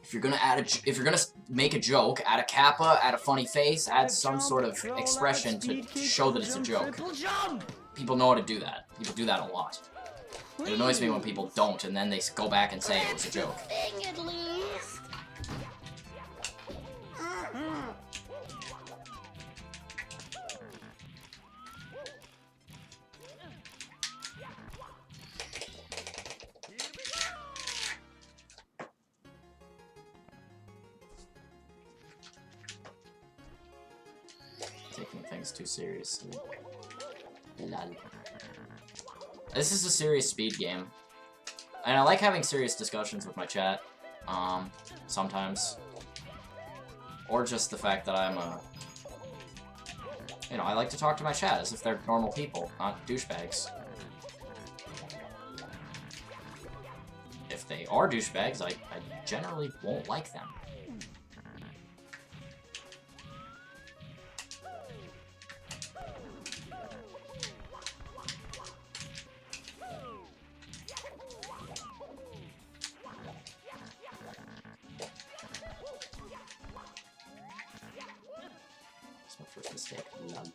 If you're gonna make a joke, add a kappa, add a funny face, add some sort of expression to show that it's a joke. People know how to do that. People do that a lot. It annoys me when people don't, and then they go back and say it was a joke. Taking things too seriously. Lol. This is a serious speed game. And I like having serious discussions with my chat. Sometimes. Or just the fact that I'm a... You know, I like to talk to my chat as if they're normal people, not douchebags. If they are douchebags, I generally won't like them. First mistake. None.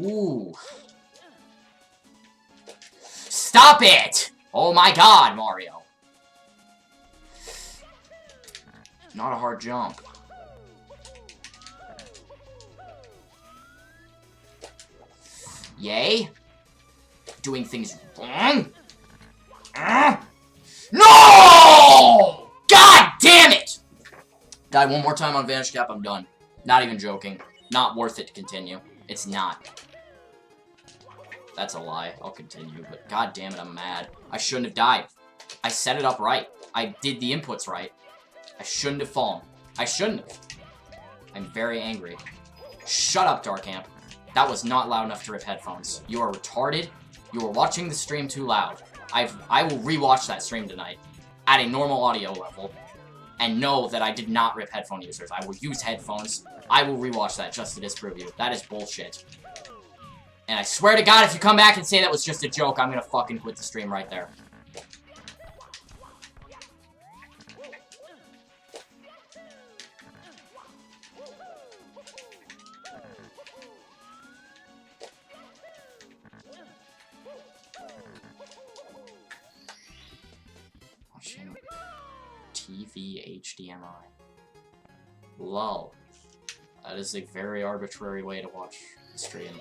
Ooh. Stop it! Oh my god, Mario. Not a hard jump. Yay. Doing things wrong? No! God damn it! Die one more time on Vanish Cap, I'm done. Not even joking. Not worth it to continue. It's not. That's a lie. I'll continue, but god damn it, I'm mad. I shouldn't have died. I set it up right. I did the inputs right. I shouldn't have fallen. I shouldn't have. I'm very angry. Shut up, Dark Amp. That was not loud enough to rip headphones. You are retarded. You are watching the stream too loud. I will rewatch that stream tonight at a normal audio level and know that I did not rip headphone users. I will use headphones. I will rewatch that just to disprove you. That is bullshit. And I swear to God, if you come back and say that was just a joke, I'm gonna fucking quit the stream right there. Watching TV HDMI. Lol. That is a very arbitrary way to watch the stream.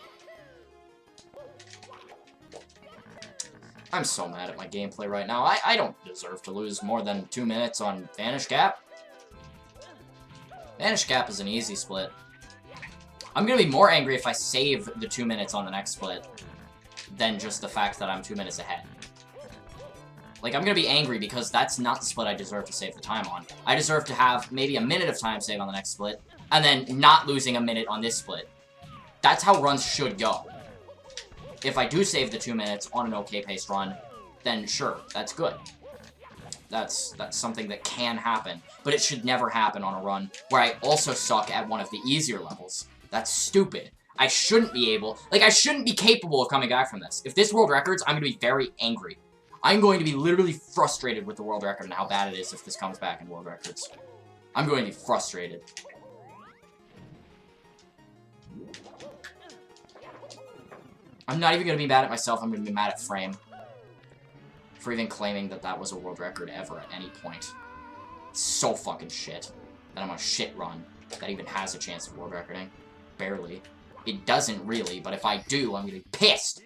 I'm so mad at my gameplay right now. I don't deserve to lose more than 2 minutes on Vanish Gap. Vanish Gap is an easy split. I'm gonna be more angry if I save the 2 minutes on the next split than just the fact that I'm 2 minutes ahead. Like, I'm gonna be angry because that's not the split I deserve to save the time on. I deserve to have maybe a minute of time save on the next split, and then not losing a minute on this split. That's how runs should go. If I do save the 2 minutes on an okay paced run, then sure, that's good. That's something that can happen, but it should never happen on a run where I also suck at one of the easier levels. That's stupid. I shouldn't be able, like, I shouldn't be capable of coming back from this. If this world records, I'm gonna be very angry. I'm going to be literally frustrated with the world record and how bad it is if this comes back in world records. I'm going to be frustrated. I'm not even going to be mad at myself, I'm going to be mad at Frame. For even claiming that that was a world record ever at any point. It's so fucking shit. That I'm on a shit run that even has a chance of world recording. Barely. It doesn't really, but if I do, I'm going to be pissed.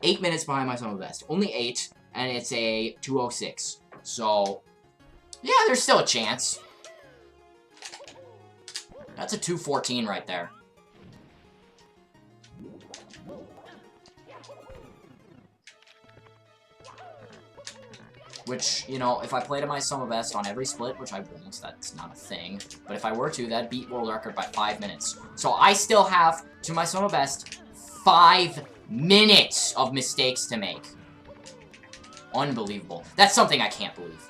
8 minutes behind my summer best. Only 8, and it's a 2:06. So, yeah, there's still a chance. That's a 2:14 right there. Which, you know, if I played at my summer best on every split, which I won't, that's not a thing. But if I were to, that'd beat world record by 5 minutes. So I still have, to my summer best, 5 minutes of mistakes to make. Unbelievable. That's something I can't believe.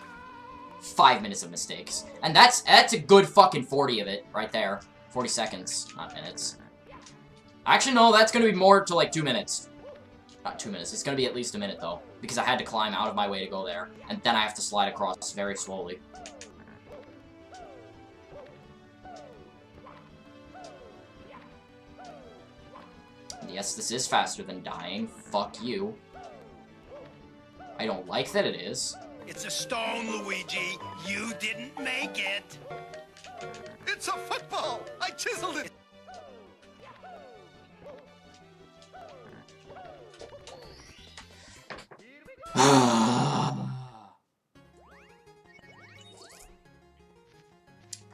5 minutes of mistakes. And that's a good fucking 40 of it, right there. 40 seconds, not minutes. Actually, no, that's gonna be more to like 2 minutes. Not 2 minutes, it's gonna be at least a minute though. Because I had to climb out of my way to go there. And then I have to slide across very slowly. Yes, this is faster than dying. Fuck you. I don't like that it is. It's a stone, Luigi. You didn't make it. It's a football. I chiseled it.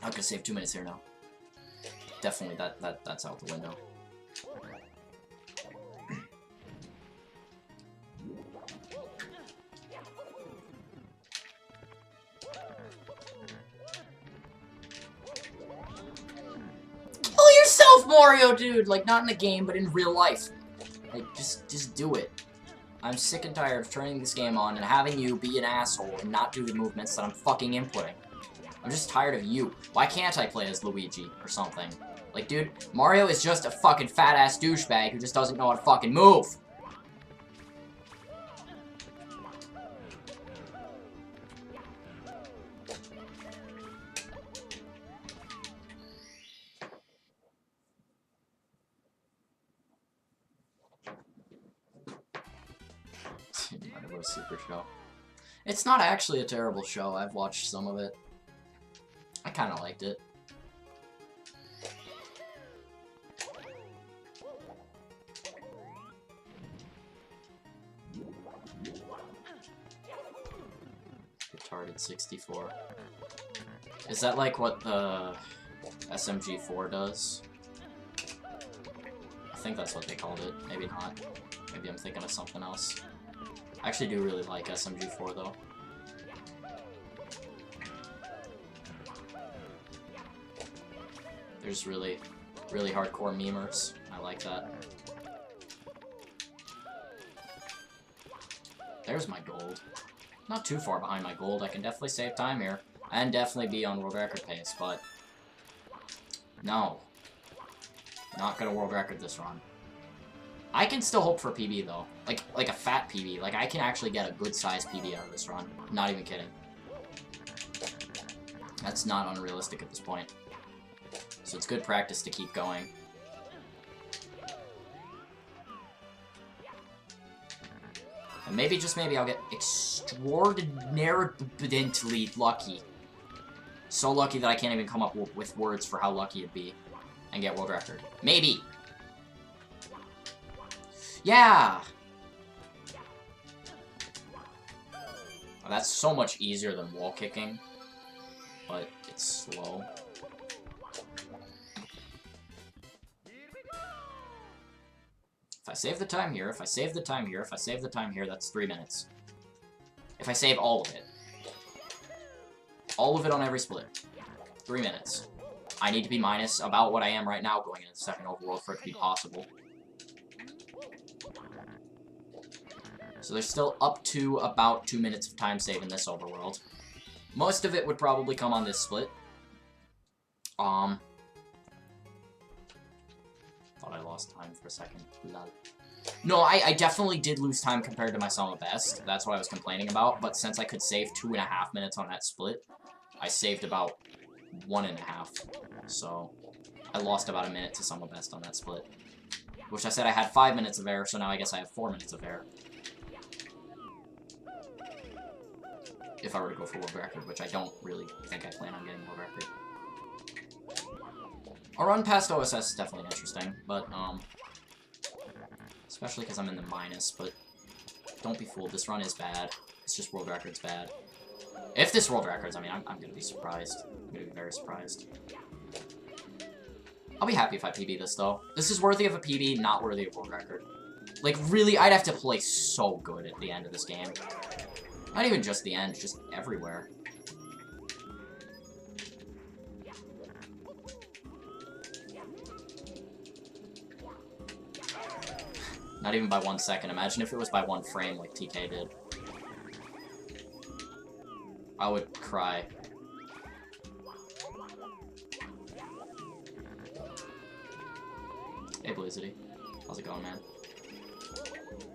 I'm gonna save 2 minutes here now. Definitely, that's out the window. Kill yourself, Mario, dude! Like, not in the game, but in real life. Like, just do it. I'm sick and tired of turning this game on and having you be an asshole and not do the movements that I'm fucking inputting. I'm just tired of you. Why can't I play as Luigi or something? Like, dude, Mario is just a fucking fat-ass douchebag who just doesn't know how to fucking move. Mario Super Show. It's not actually a terrible show. I've watched some of it. I kind of liked it. Retarded 64. Is that like what the SMG4 does? I think that's what they called it. Maybe not. Maybe I'm thinking of something else. I actually do really like SMG4 though. There's really hardcore memers. I like that. There's my gold. Not too far behind my gold. I can definitely save time here. And definitely be on world record pace, but... No. Not gonna world record this run. I can still hope for a PB though. Like a fat PB. Like I can actually get a good sized PB out of this run. Not even kidding. That's not unrealistic at this point. So it's good practice to keep going. And maybe, just maybe, I'll get extraordinarily lucky. So lucky that I can't even come up with words for how lucky it'd be. And get world record. Maybe! Yeah! Well, that's so much easier than wall kicking. But it's slow. If I save the time here, if I save the time here, if I save the time here, that's 3 minutes. If I save all of it. All of it on every split. 3 minutes. I need to be minus about what I am right now going into the second overworld for it to be possible. So there's still up to about 2 minutes of time save in this overworld. Most of it would probably come on this split. Thought I lost time for a second. Lol. No, I definitely did lose time compared to my song of best. That's what I was complaining about. But since I could save 2.5 minutes on that split, I saved about 1.5. So I lost about a minute to song of best on that split. Which I said I had 5 minutes of error, so now I guess I have 4 minutes of error. If I were to go for world record, which I don't really think I plan on getting world record. A run past OSS is definitely interesting, but, especially because I'm in the minus, but don't be fooled, this run is bad. It's just world record's bad. If this world record's, I mean, I'm gonna be surprised. I'm gonna be very surprised. I'll be happy if I PB this, though. This is worthy of a PB, not worthy of world record. Like, really, I'd have to play so good at the end of this game. Not even just the end, just everywhere. Not even by 1 second. Imagine if it was by 1 frame like TK did. I would cry. Hey Blizzity. How's it going, man?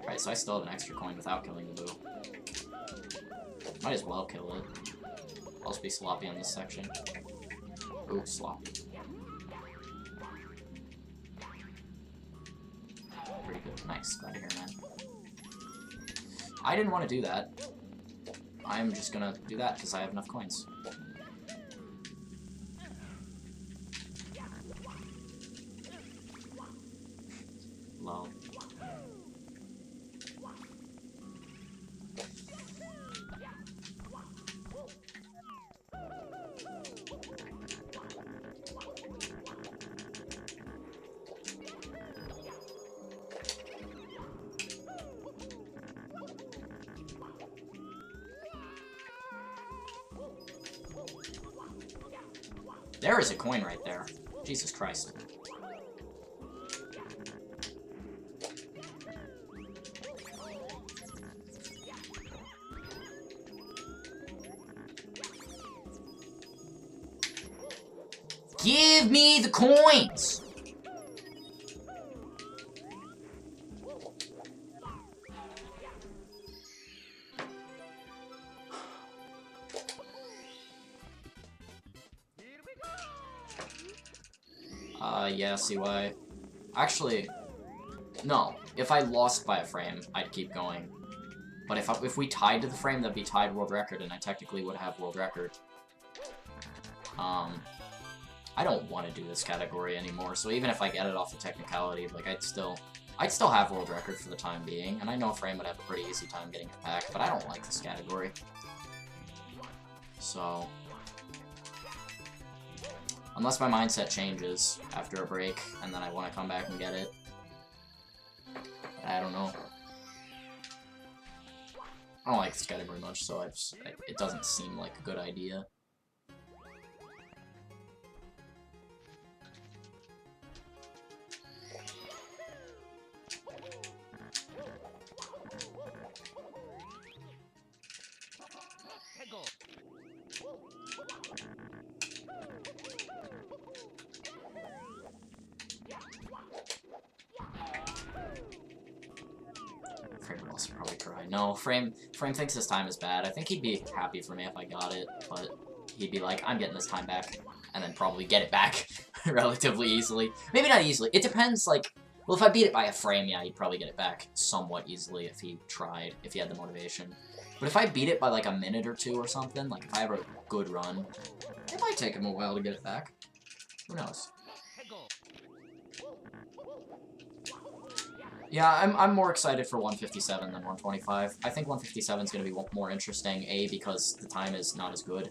Alright, so I still have an extra coin without killing the boo. Might as well kill it. I'll just be sloppy on this section. Ooh, sloppy. Pretty good. Nice. Glad to hear, man. I didn't want to do that. I'm just gonna do that because I have enough coins. Lol. There is a coin right there. Jesus Christ. Give me the coins! Yeah, see why. Actually, no. If I lost by a frame, I'd keep going. But if we tied to the frame, that'd be tied world record, and I technically would have world record. I don't want to do this category anymore, so even if I get it off the technicality, like, I'd still have world record for the time being, and I know frame would have a pretty easy time getting it back, but I don't like this category. So... unless my mindset changes after a break, and then I want to come back and get it, I don't know. I don't like this guy very much, so it doesn't seem like a good idea. Frame will also probably cry. No, Frame thinks his time is bad. I think he'd be happy for me if I got it, but he'd be like, I'm getting this time back, and then probably get it back relatively easily. Maybe not easily. It depends, like, well, if I beat it by a frame, yeah, he'd probably get it back somewhat easily if he tried, if he had the motivation. But if I beat it by, like, a minute or two or something, like, if I have a good run, it might take him a while to get it back. Who knows? Yeah, I'm more excited for 157 than 125. I think 157 is going to be more interesting, A, because the time is not as good,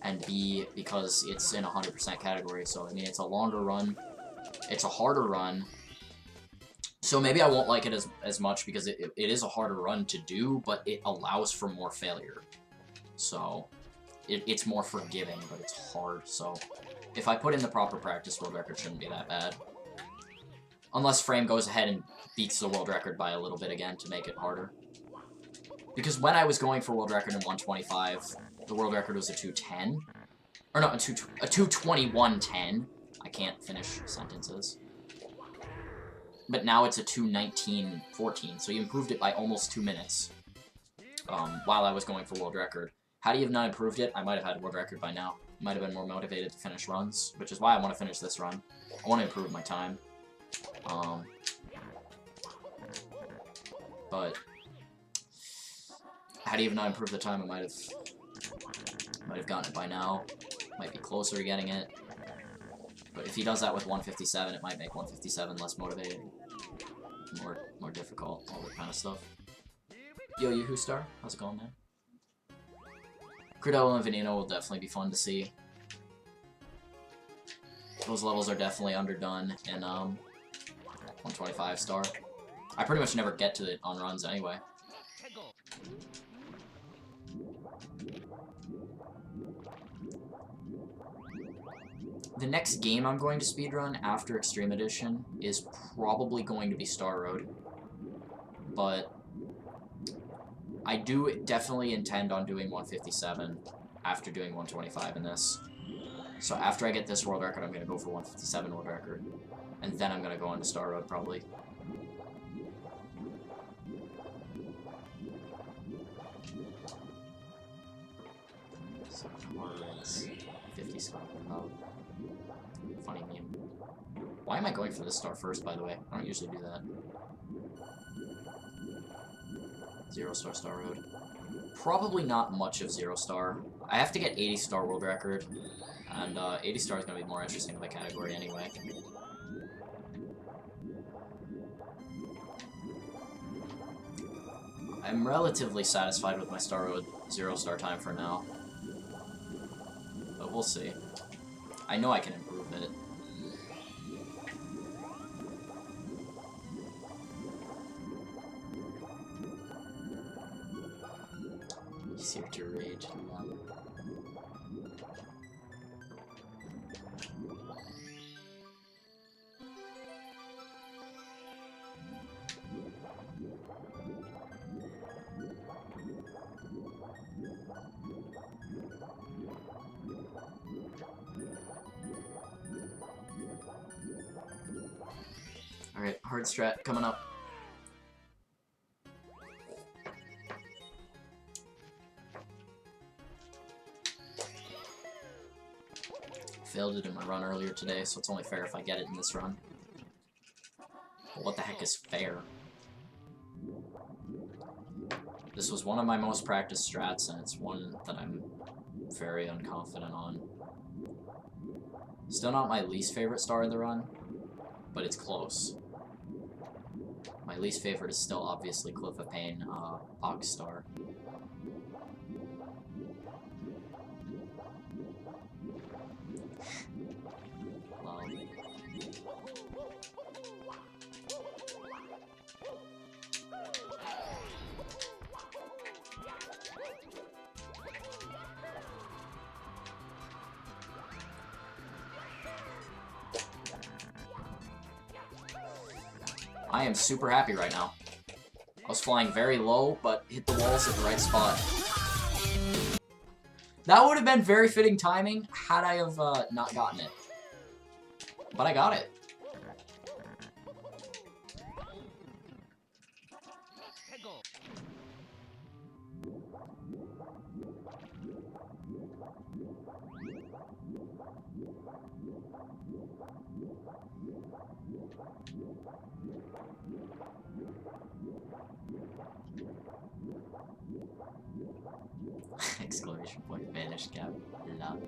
and B, because it's in a 100% category, so, I mean, it's a longer run, it's a harder run, so maybe I won't like it as much because it is a harder run to do, but it allows for more failure. So, it's more forgiving, but it's hard, so if I put in the proper practice, world record shouldn't be that bad. Unless Frame goes ahead and beats the world record by a little bit again to make it harder. Because when I was going for world record in 125, the world record was a 210. Or no, a 221.10. I can't finish sentences. But now it's a 219.14, so you improved it by almost 2 minutes. While I was going for world record. Had he have not improved it, I might have had a world record by now. Might have been more motivated to finish runs, which is why I want to finish this run. I want to improve my time. But had he have not improved the time, I might have gotten it by now. Might be closer to getting it. But if he does that with 157, it might make 157 less motivated, more difficult, all that kind of stuff. Yo, Yoo-Hoo Star, how's it going, man? Crudello and Veneno will definitely be fun to see. Those levels are definitely underdone in 125 star. I pretty much never get to it on runs anyway. The next game I'm going to speedrun after Extreme Edition is probably going to be Star Road. But I do definitely intend on doing 157 after doing 125 in this. So after I get this world record, I'm going to go for 157 world record. And then I'm going to go on to Star Road, probably. So, 50 star. Oh. Funny meme. Why am I going for this star first, by the way? I don't usually do that. 0 star Star Road. Probably not much of 0 star. I have to get 80 star world record. And 80 star is going to be more interesting of a category anyway. I'm relatively satisfied with my Star Road 0 star time for now. But we'll see. I know I can improve it. He's here to rage. Alright, hard strat coming up. Failed it in my run earlier today, so it's only fair if I get it in this run. But what the heck is fair? This was one of my most practiced strats, and it's one that I'm very unconfident on. Still not my least favorite star in the run, but it's close. My least favorite is still obviously Cliff of Pain, Ox Star. I am super happy right now. I was flying very low, but hit the walls at the right spot. That would have been very fitting timing had I have not gotten it. But I got it. Exclamation point, vanish cap, love.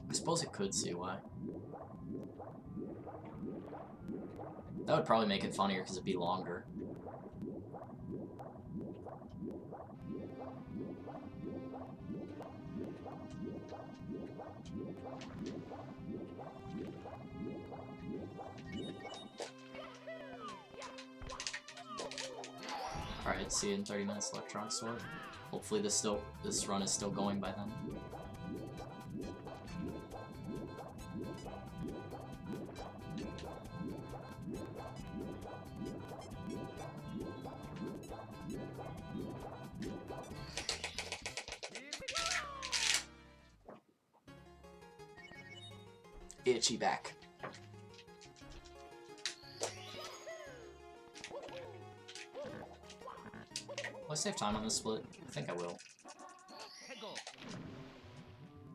I suppose it could see why. That would probably make it funnier because it'd be longer. Alright, see you in 30 minutes, Electron Sword. Hopefully this run is still going by then. Itchy back. Will I save time on this split? I think I will.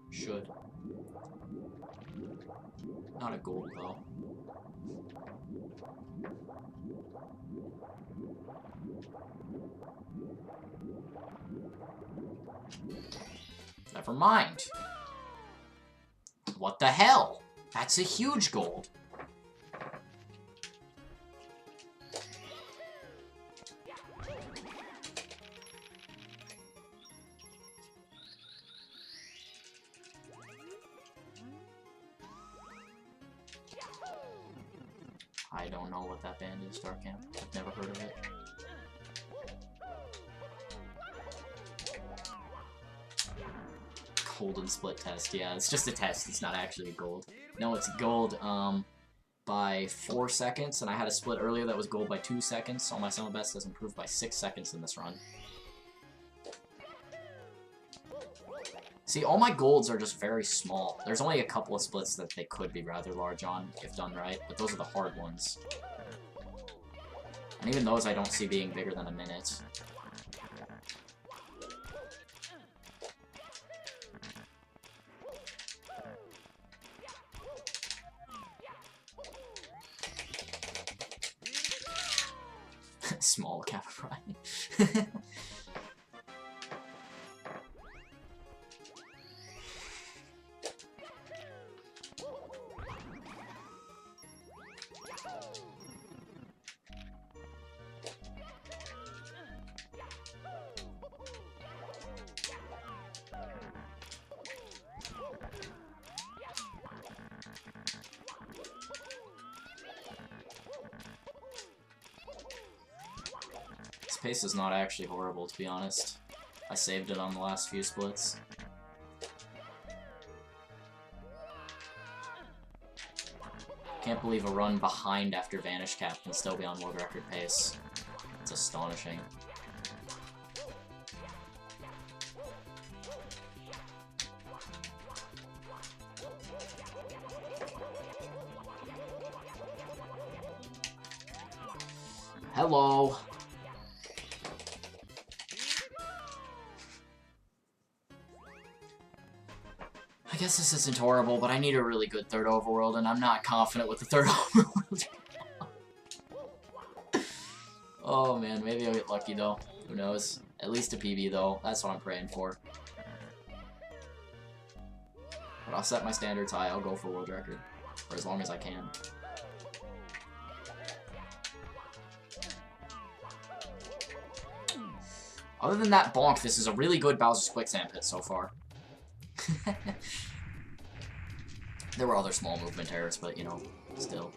Should. Not a gold though. Never mind. What the hell? That's a huge gold. I don't know what that band is, Dark Camp. I've never heard of it. Golden split test, yeah, it's just a test, it's not actually a gold. No, it's gold by 4 seconds, and I had a split earlier that was gold by 2 seconds, so my summer best has improved by 6 seconds in this run. See, all my golds are just very small. There's only a couple of splits that they could be rather large on, if done right, but those are the hard ones. And even those I don't see being bigger than a minute. Small Capri. This pace is not actually horrible, to be honest. I saved it on the last few splits. Can't believe a run behind after Vanish Cap can still be on world record pace. It's astonishing. Hello. I guess this isn't horrible, but I need a really good third overworld, and I'm not confident with the third overworld. Oh man, maybe I'll get lucky though. Who knows? At least a PB though. That's what I'm praying for. But I'll set my standards high. I'll go for world record. For as long as I can. Other than that bonk, this is a really good Bowser's Quicksand hit so far. There were other small movement errors, but you know, still.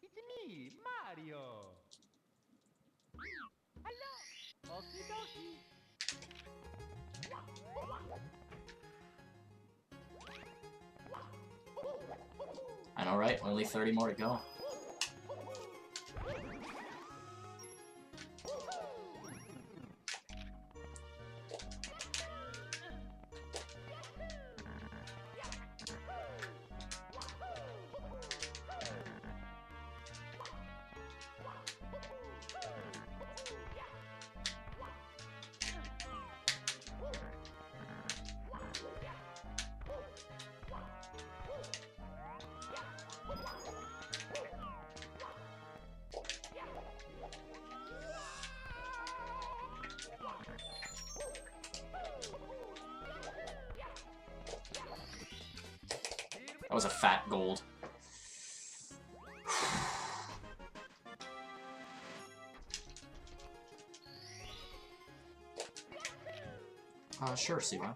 It's me, Mario. Hello. Okie dokie. I know, right? Only 30 more to go. That was a fat gold. Sure, Siwa.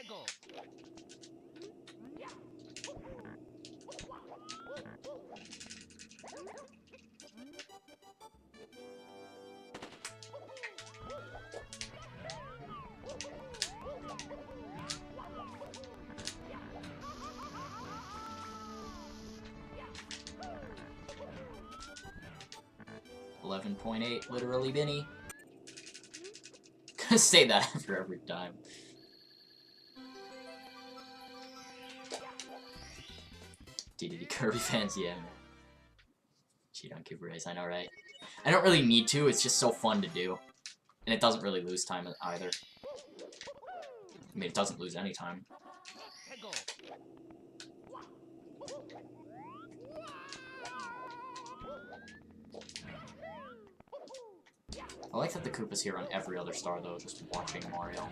Go. 11.8, literally Benny. Gonna say that after every time. DDD Kirby fans, yeah. Cheat on Cooper Race, I know, right? I don't really need to, it's just so fun to do. And it doesn't really lose time either. I mean, it doesn't lose any time. Go. I like that the Koopa's here on every other star, though, just watching Mario.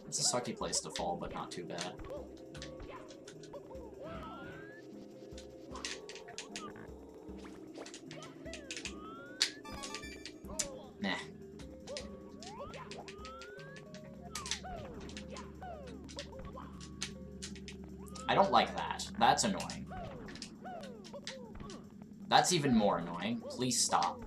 It's a sucky place to fall, but not too bad. Nah. I don't like that. That's annoying. That's even more annoying. Please stop.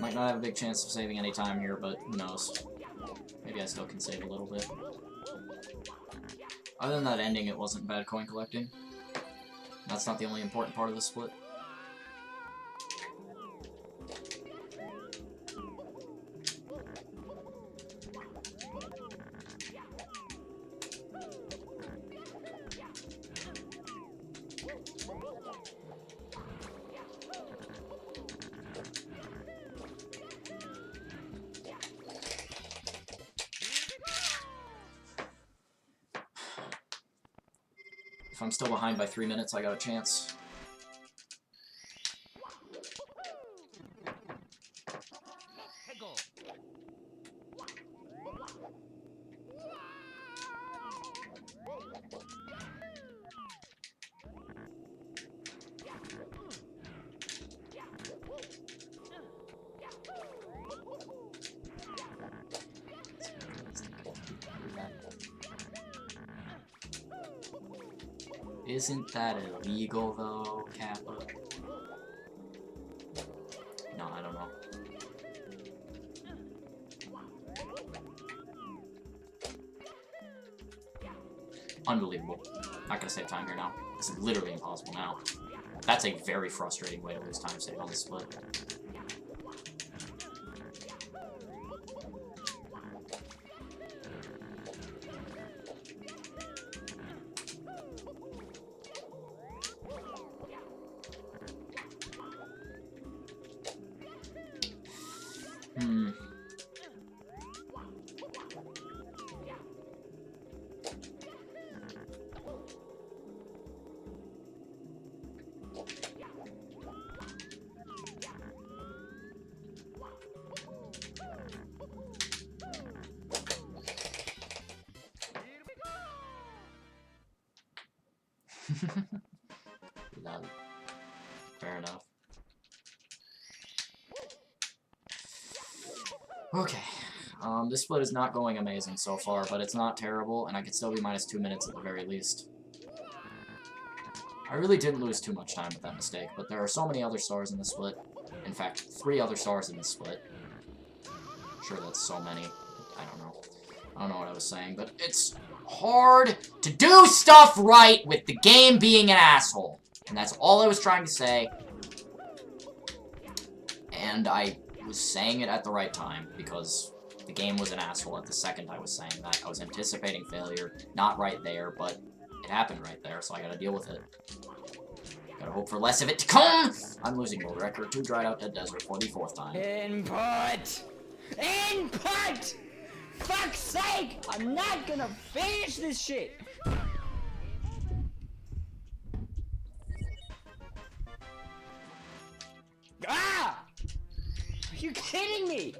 Might not have a big chance of saving any time here, but who knows. Maybe I still can save a little bit. Other than that ending, it wasn't bad coin collecting. That's not the only important part of the split. If I'm still behind by 3 minutes, I got a chance. Isn't that illegal, though, Kappa? No, I don't know. Unbelievable. Not gonna save time here now. This is literally impossible now. That's a very frustrating way to lose time save on the split. Fair enough. Okay. This split is not going amazing so far, but it's not terrible, and I could still be minus 2 minutes at the very least. I really didn't lose too much time with that mistake, but there are so many other stars in the split. In fact, 3 other stars in the split. Sure, that's so many. I don't know. I don't know what I was saying, but it's hard to do stuff right with the game being an asshole. And that's all I was trying to say. And I was saying it at the right time, because the game was an asshole at the second I was saying that. I was anticipating failure, not right there, but it happened right there, so I gotta deal with it. Gotta hope for less of it to come! I'm losing world record to Dried Out Dead Desert for the 4th time. Input! Input! Fuck's sake! I'm not gonna finish this shit! Ah! Are you kidding me?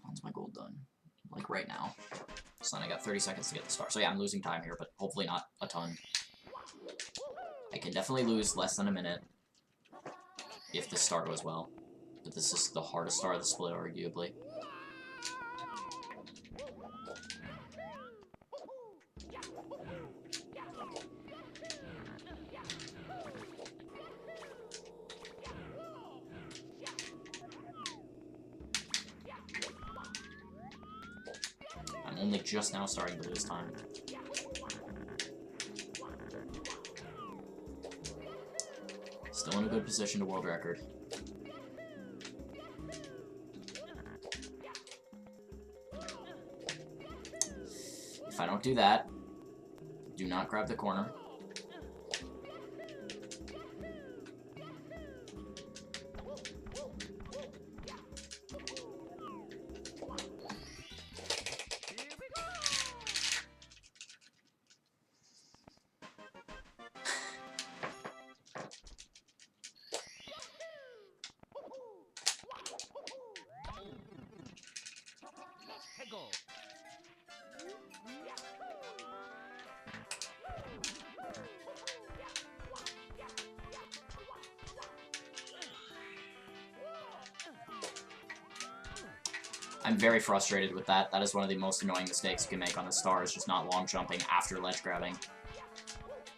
When's my goal done? Like right now. So then I got 30 seconds to get the star. So yeah, I'm losing time here, but hopefully not a ton. I can definitely lose less than a minute if this star goes well. But this is the hardest star of the split, arguably. I'm only just now starting to lose time. Still in a good position to world record. If I don't do that, do not grab the corner. I'm very frustrated with that. That is one of the most annoying mistakes you can make on the star, is just not long jumping after ledge grabbing.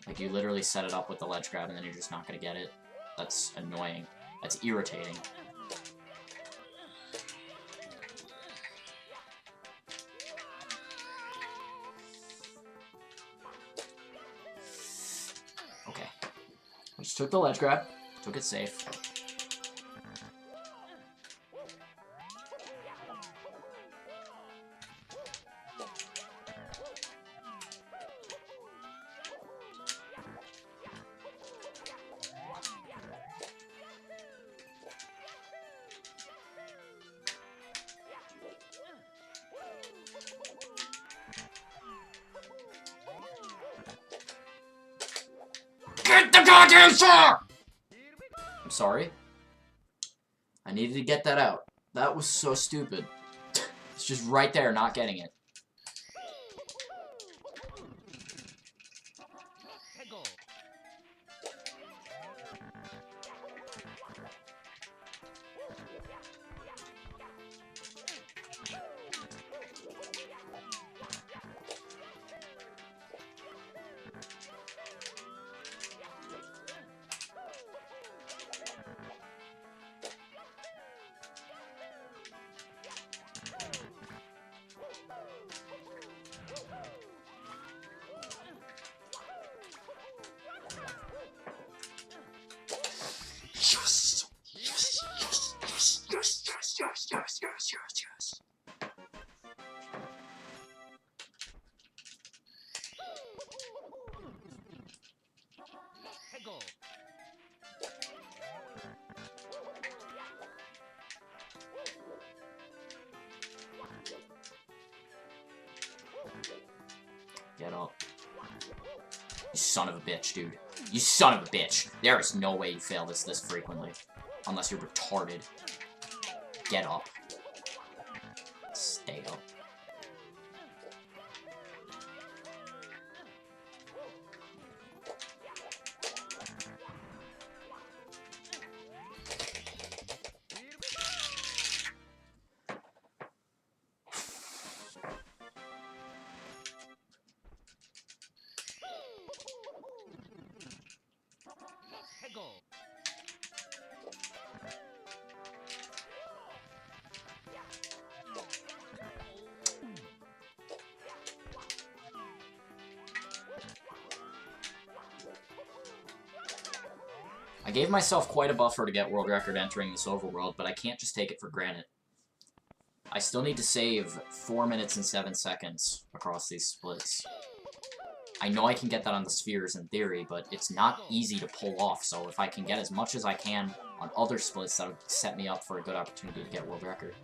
Like, you literally set it up with the ledge grab and then you're just not gonna get it. That's annoying. That's irritating. Okay. I just took the ledge grab, took it safe. Get the goddamn star! I'm sorry. I needed to get that out. That was so stupid. It's just right there, not getting it. Yes! Yes! Yes! Yes! Yes! Yes! Yes! Yes! Yes! Yes! Yes! Get up. You son of a bitch, dude. You son of a bitch. There is no way you fail this frequently. Unless you're retarded. Get up. Stay up. I gave myself quite a buffer to get world record entering this overworld, but I can't just take it for granted. I still need to save 4 minutes and 7 seconds across these splits. I know I can get that on the spheres in theory, but it's not easy to pull off, so if I can get as much as I can on other splits, that would set me up for a good opportunity to get world record.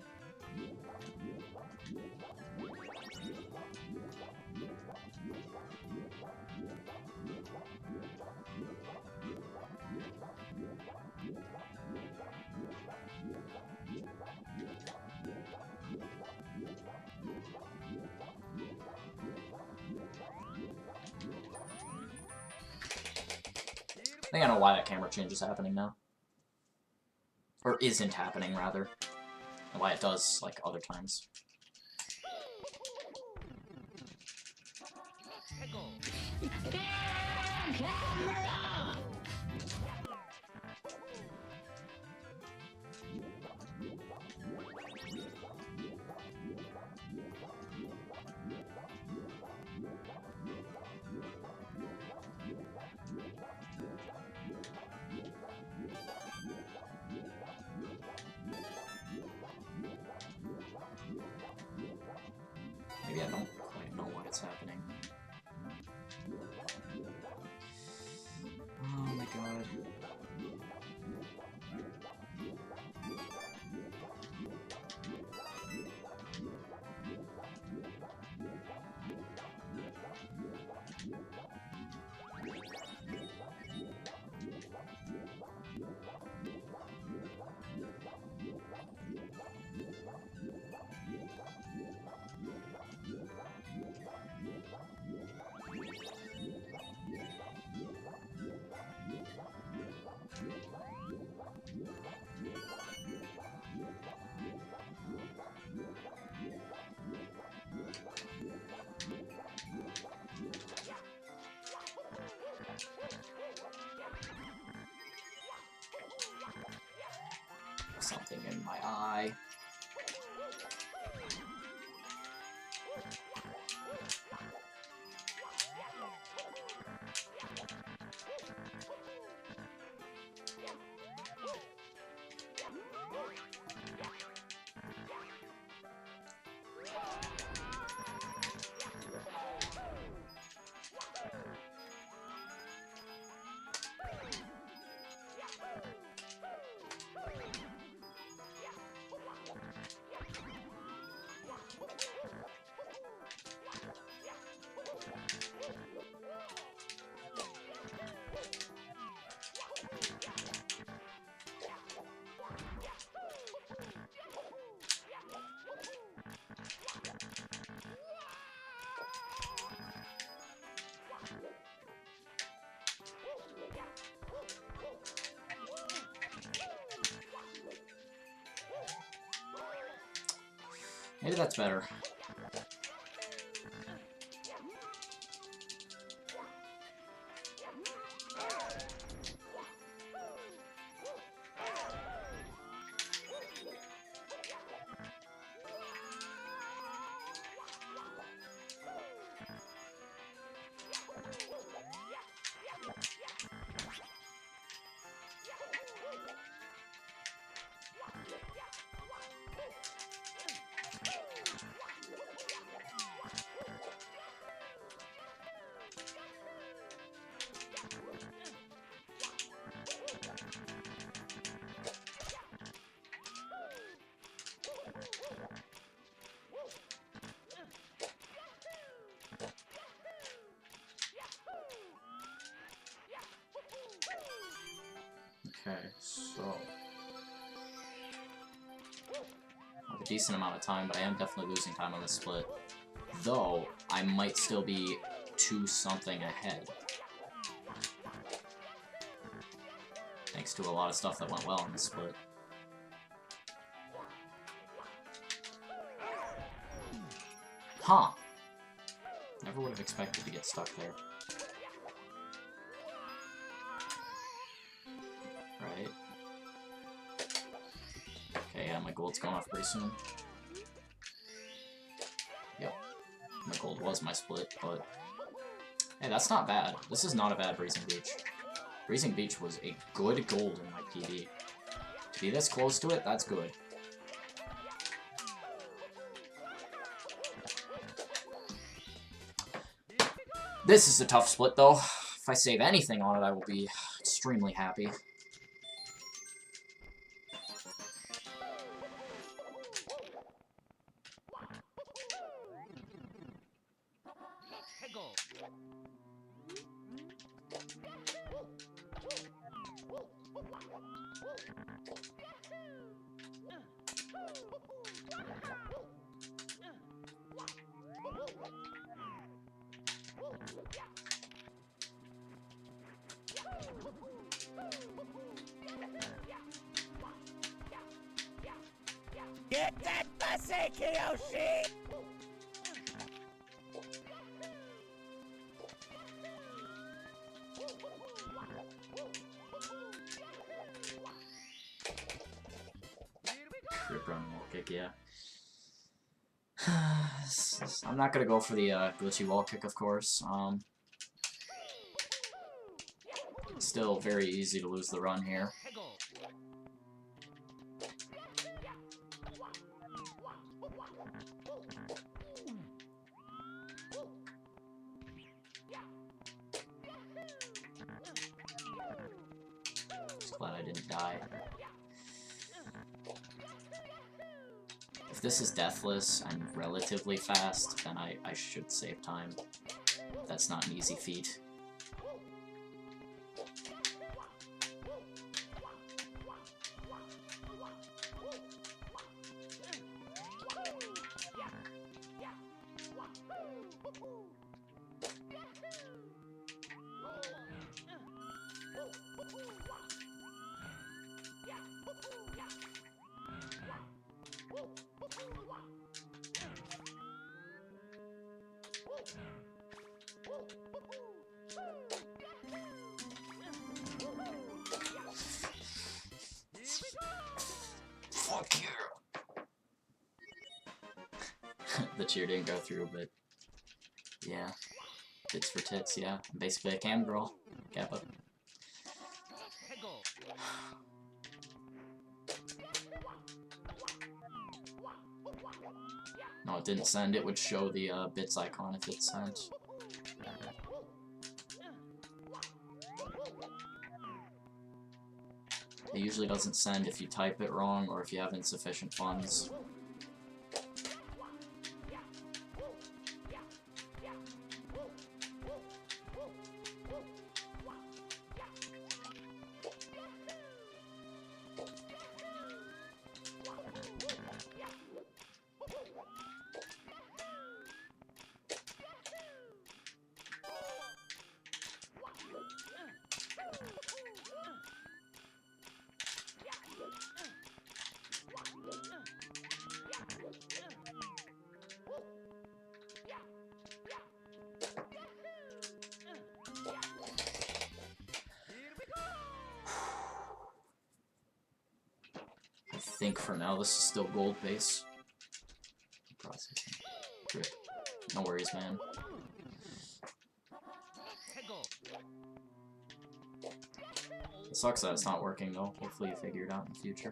I think I know why that camera change is happening now. Or isn't happening, rather. And why it does, like, other times. Maybe I don't quite know why it's happening. something in my eye. Maybe that's better. Okay, so I have a decent amount of time, but I am definitely losing time on this split. Though, I might still be 2-something ahead. Thanks to a lot of stuff that went well in this split. Huh. Never would have expected to get stuck there. Right. Okay, yeah, my gold's going off pretty soon. Yep. My gold was my split, but... Hey, that's not bad. This is not a bad Breezing Beach. Breezing Beach was a good gold in my PB. To be this close to it, that's good. This is a tough split, though. If I save anything on it, I will be extremely happy. Get that pussy, Kiyoshi! Rip run wall kick, yeah. I'm not gonna go for the glitchy wall kick, of course. Still very easy to lose the run here. Just glad I didn't die. If this is deathless and relatively fast, then I should save time. That's not an easy feat. the cheer didn't go through, but yeah. Tits for tits, yeah. I'm basically a cam girl. Kappa. No, it didn't send. It would show the bits icon if it sent. It usually doesn't send if you type it wrong or if you have insufficient funds. I think for now this is still gold base. Processing. Great. No worries, man. It sucks that it's not working though. Hopefully you figure it out in the future.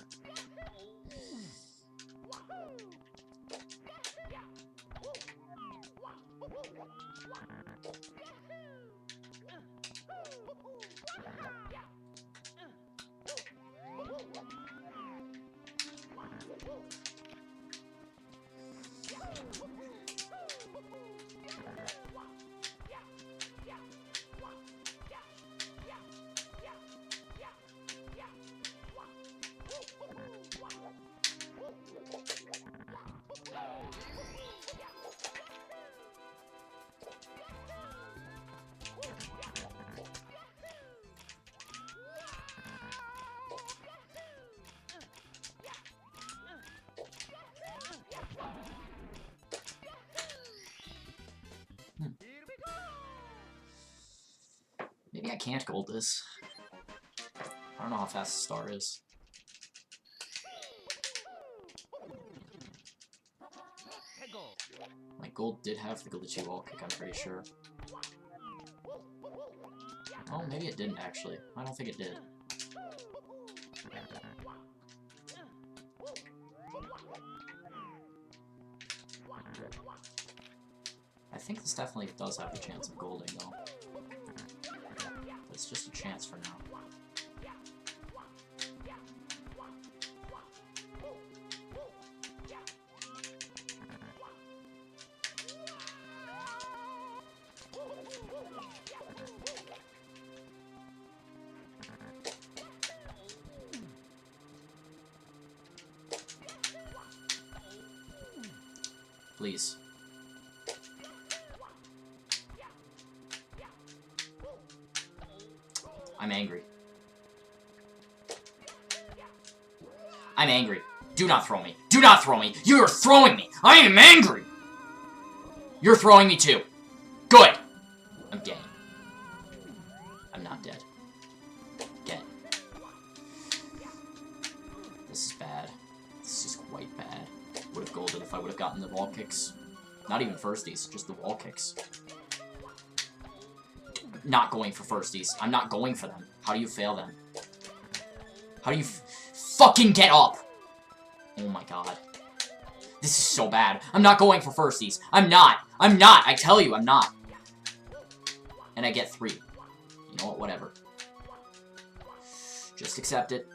Maybe I can't gold this. I don't know how fast the star is. My gold did have the glitchy wall kick, I'm pretty sure. Oh, maybe it didn't actually. I don't think it did. I think this definitely does have a chance of golding though. It's just a chance for now. Please. I'm angry. I'm angry. Do not throw me. Do not throw me. You are throwing me. I am angry. You're throwing me too. Good. I'm dead. I'm not dead. Dead. This is bad. This is quite bad. Would have golded if I would have gotten the wall kicks. Not even firsties, just the wall kicks. Not going for firsties. I'm not going for them. How do you fail them? How do you fucking get up? Oh my god. This is so bad. I'm not going for firsties. I'm not. I'm not. I tell you, I'm not. And I get 3. You know what? Whatever. Just accept it.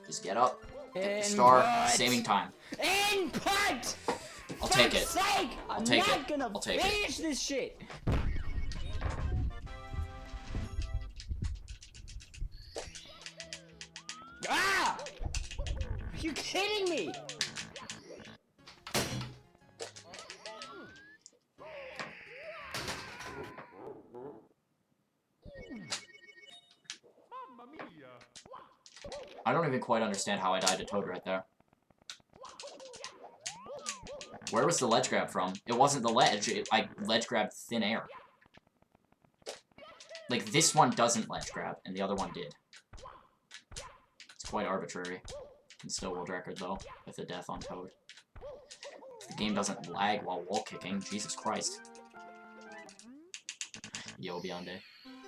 Just get up. Get the star. Saving time. Input! I'll take it. I'll take it. I'm not gonna I'll take it. finish this shit. Ah! Are you kidding me? I don't even quite understand how I died to Toad right there. Where was the ledge grab from? It wasn't the ledge. I ledge grabbed thin air. Like, this one doesn't ledge grab, and the other one did. It's quite arbitrary. And still world record, though, with the death on Toad. The game doesn't lag while wall kicking. Jesus Christ. Yo, Beyonde.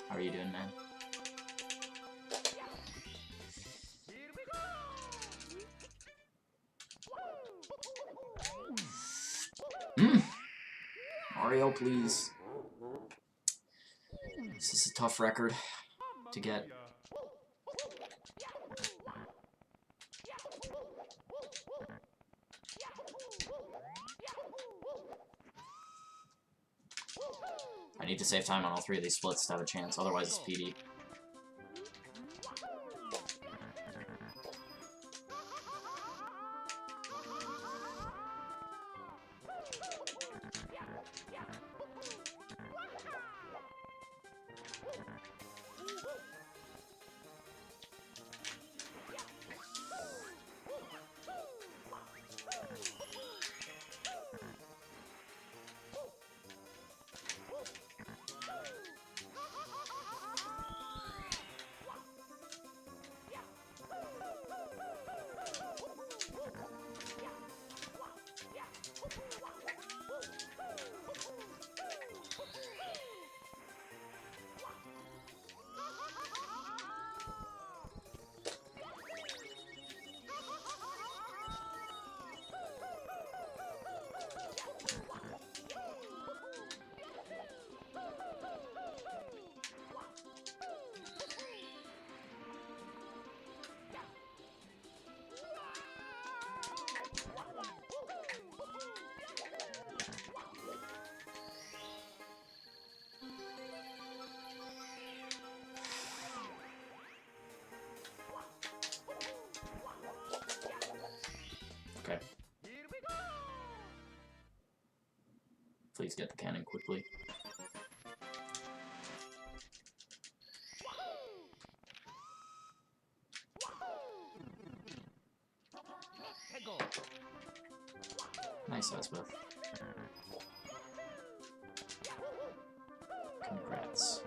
How are you doing, man? Mario, please. This is a tough record to get. I need to save time on all three of these splits to have a chance, otherwise it's PD. Okay. Please get the cannon quickly. Nice, Elspeth. Congrats.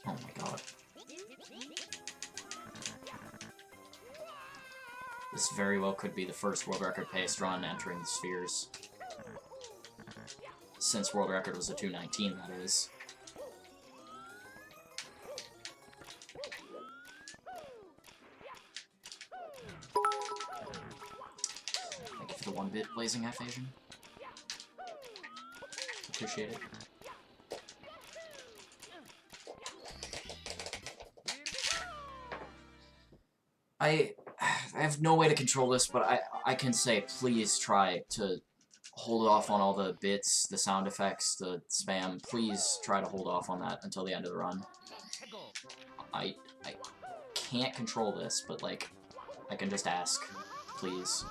Oh my god. This very well could be the first world record pace run entering the spheres. Since world record was a 2:19, that is. Thank you for the 1-bit blazing half Asian. Appreciate it. I have no way to control this, but I can say please try to hold off on all the bits, the sound effects, the spam. Please try to hold off on that until the end of the run. I can't control this, but like I can just ask, please.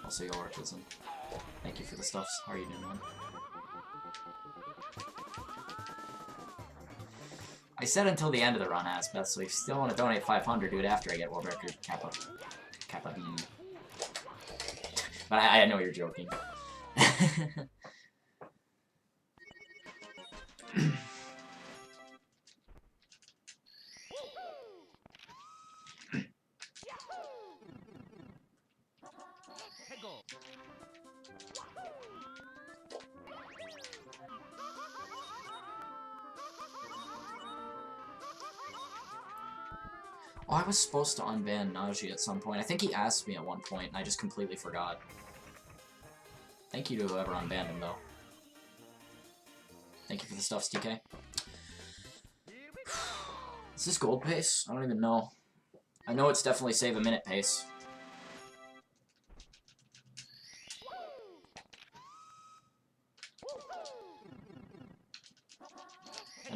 Also, your Athleticism. Thank you for the stuffs. How are you doing, man? I said until the end of the run, Asbeth, so if you still want to donate 500, do it after I get world record Kappa B. But I know you're joking. Oh, I was supposed to unban Nausea at some point. I think he asked me at one point, and I just completely forgot. Thank you to whoever unbanned him, though. Thank you for the stuffs, TK. Is this gold pace? I don't even know. I know it's definitely save a minute pace.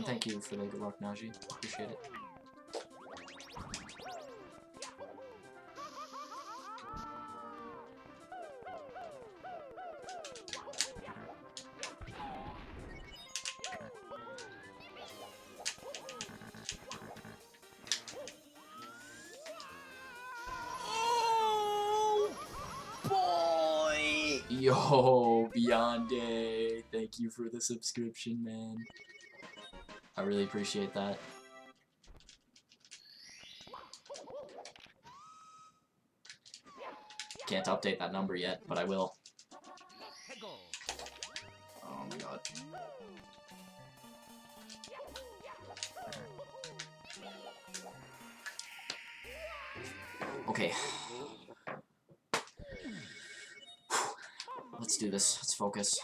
And thank you for the good luck, Najee. Appreciate it. Yo, Beyonde, thank you for the subscription, man. I really appreciate that. Can't update that number yet, but I will. Oh my god. Okay. Let's do this. Let's focus.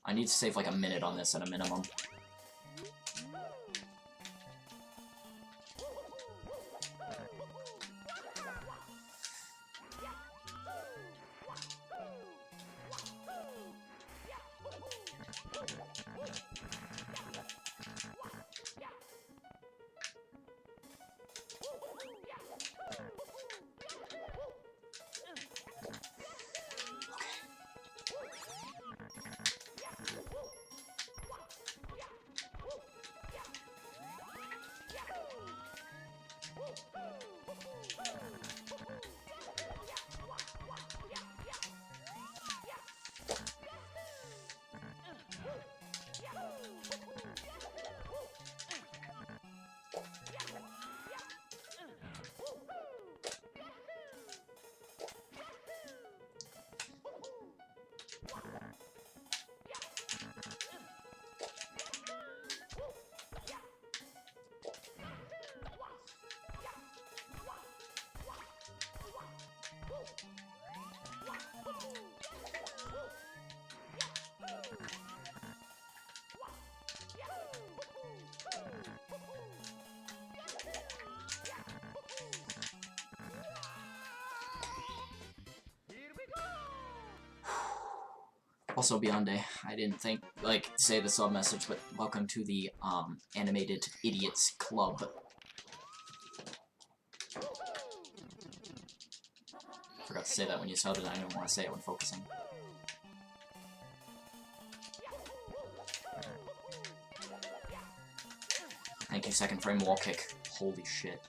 I need to save like a minute on this at a minimum. Also, Beyonde, I didn't think, like, say the sub message, but welcome to the, Animated Idiots Club. Forgot to say that when you subbed, and I didn't want to say it when focusing. Thank you, second frame wall kick. Holy shit.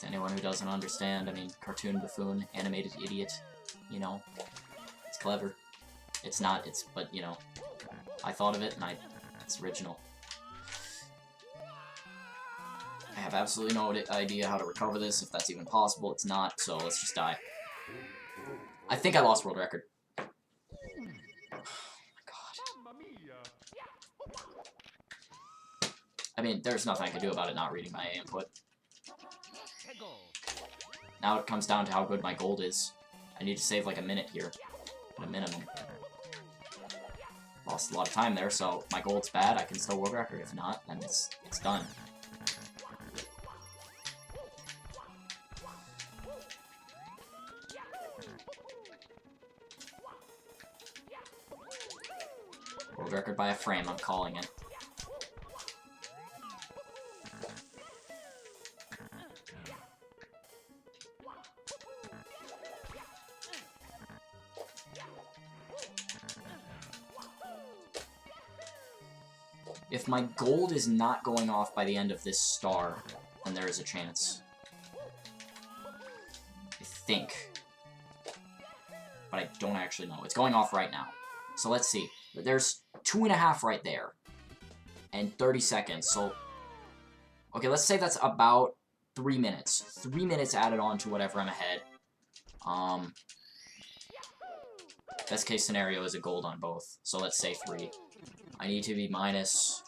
To anyone who doesn't understand, I mean, cartoon buffoon, animated idiot, you know, it's clever. It's not, but, you know, I thought of it, and it's original. I have absolutely no idea how to recover this, if that's even possible. It's not, so let's just die. I think I lost world record. Oh my god. I mean, there's nothing I can do about it not reading my input. Now it comes down to how good my gold is. I need to save like a minute here, at a minimum. Lost a lot of time there, so if my gold's bad, I can still world record. If not, then it's done. World record by a frame, I'm calling it. If my gold is not going off by the end of this star, then there is a chance. I think. But I don't actually know. It's going off right now. So let's see. There's 2.5 right there. And 30 seconds, so... Okay, let's say that's about 3 minutes. 3 minutes added on to whatever I'm ahead. Best case scenario is a gold on both. So let's say 3. I need to be minus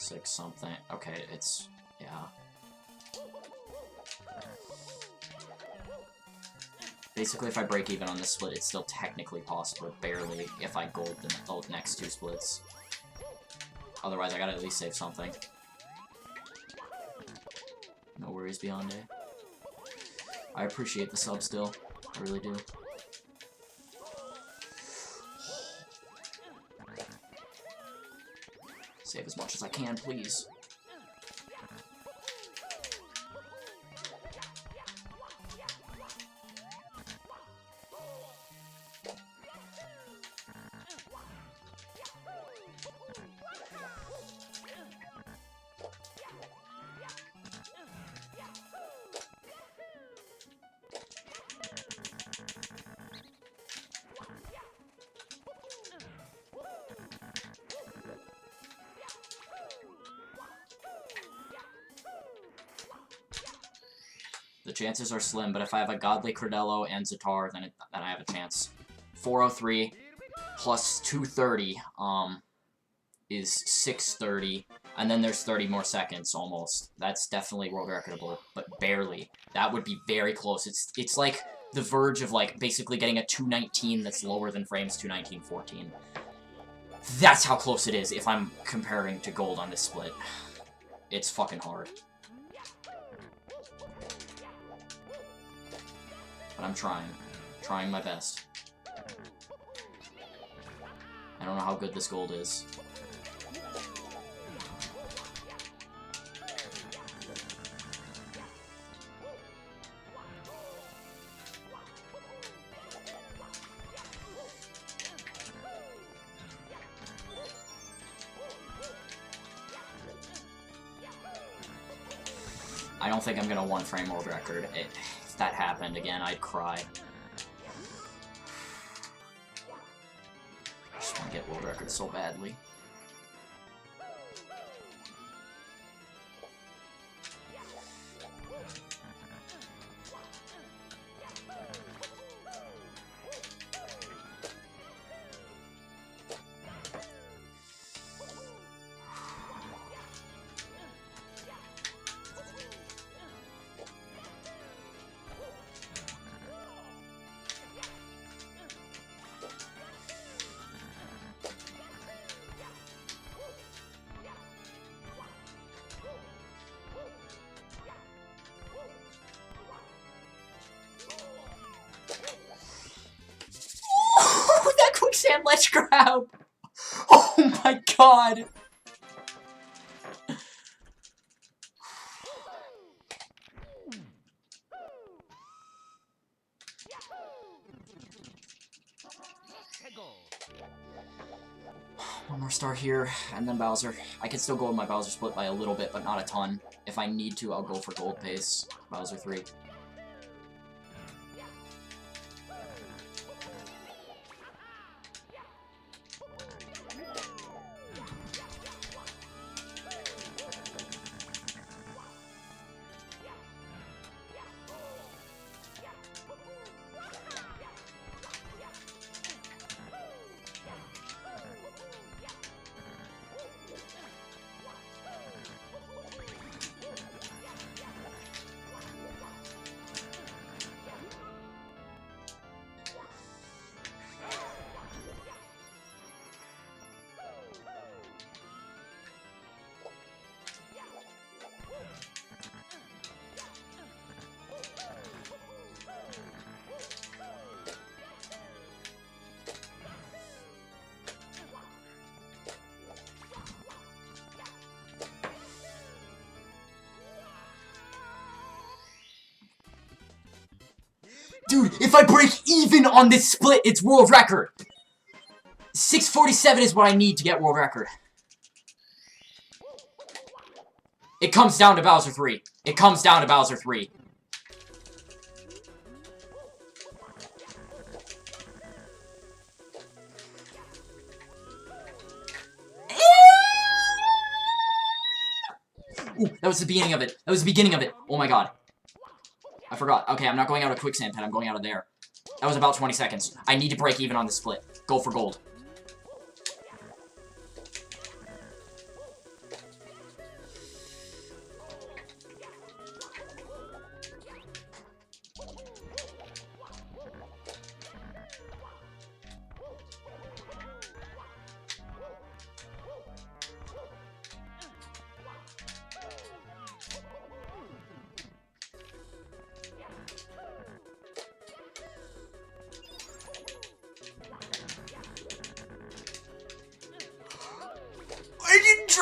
6 something. Okay, it's... yeah. Basically, if I break even on this split, it's still technically possible, barely, if I gold the next 2 splits. Otherwise, I gotta at least save something. No worries beyond day. I appreciate the sub still. I really do. Save as much as I can, please. The chances are slim, but if I have a Godly Credello and Zatar, then I have a chance. 403 plus 230 is 630, and then there's 30 more seconds almost. That's definitely world recordable, but barely. That would be very close. It's like the verge of like basically getting a 219 that's lower than Frame's 219.14. That's how close it is if I'm comparing to gold on this split. It's fucking hard. But I'm trying my best. I don't know how good this gold is. I don't think I'm gonna 1 frame world record. If that happened again, I'd cry. I just want to get world record so badly. Quicksand ledge grab! Oh my god! One more star here, and then Bowser. I can still go with my Bowser split by a little bit, but not a ton. If I need to, I'll go for gold pace. Bowser 3. Dude, if I break even on this split, it's world record! 647 is what I need to get world record. It comes down to Bowser 3. It comes down to Bowser 3. Ooh, that was the beginning of it. That was the beginning of it. Oh my god. I forgot. Okay, I'm not going out of quicksand pit. I'm going out of there. That was about 20 seconds. I need to break even on the split. Go for gold.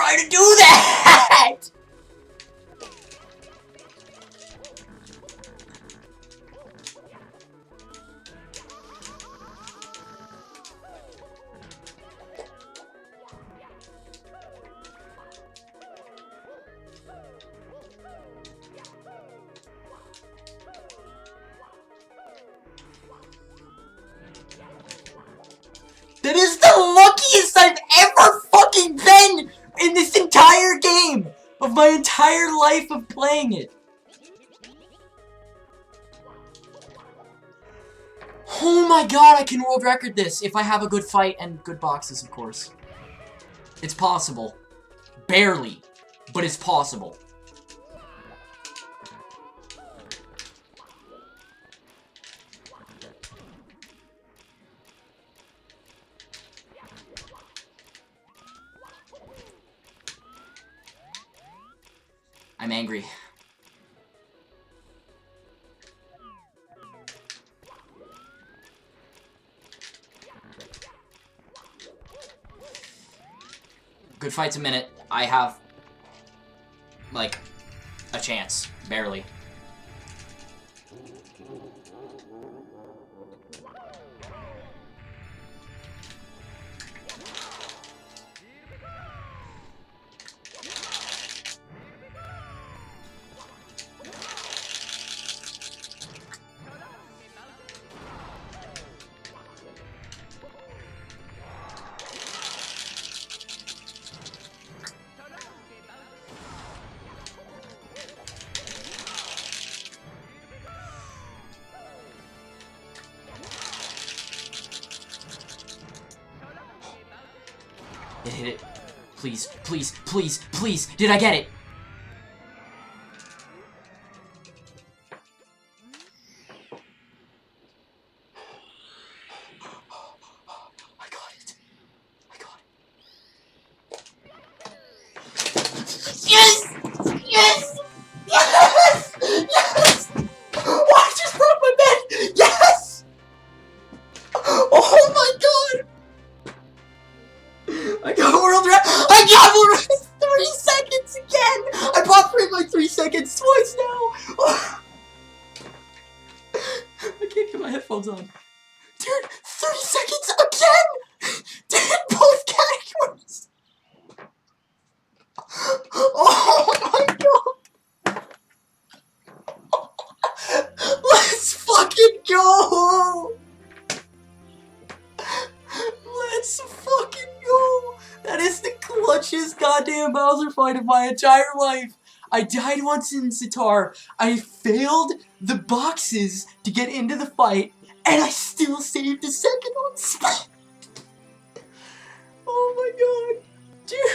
try to do that! That is the luckiest I've ever fucking been in this entire game of my entire life of playing it. Oh my god, I can world record this if I have a good fight and good boxes, of course. It's possible. Barely, but it's possible. I'm angry. Good fight's a minute. I have, like, a chance. Barely. It hit it. Please, please, please, please. Did I get it? I got it. I got it. Yes! Yes! Yes! Yes! Oh, I just broke my bed! Yes! Oh my god! I got world record! I got world record! 3 seconds again! I bought frame like 3 seconds twice now! I can't get my headphones on. Dude, 30 seconds again! Dude, both categories! Oh my god! Let's fucking go! Let's fucking go! That is the clutchest goddamn Bowser fight of my entire life. I died once in Sitar. I failed the boxes to get into the fight, and I still saved a second on spot. Oh my god. Dude.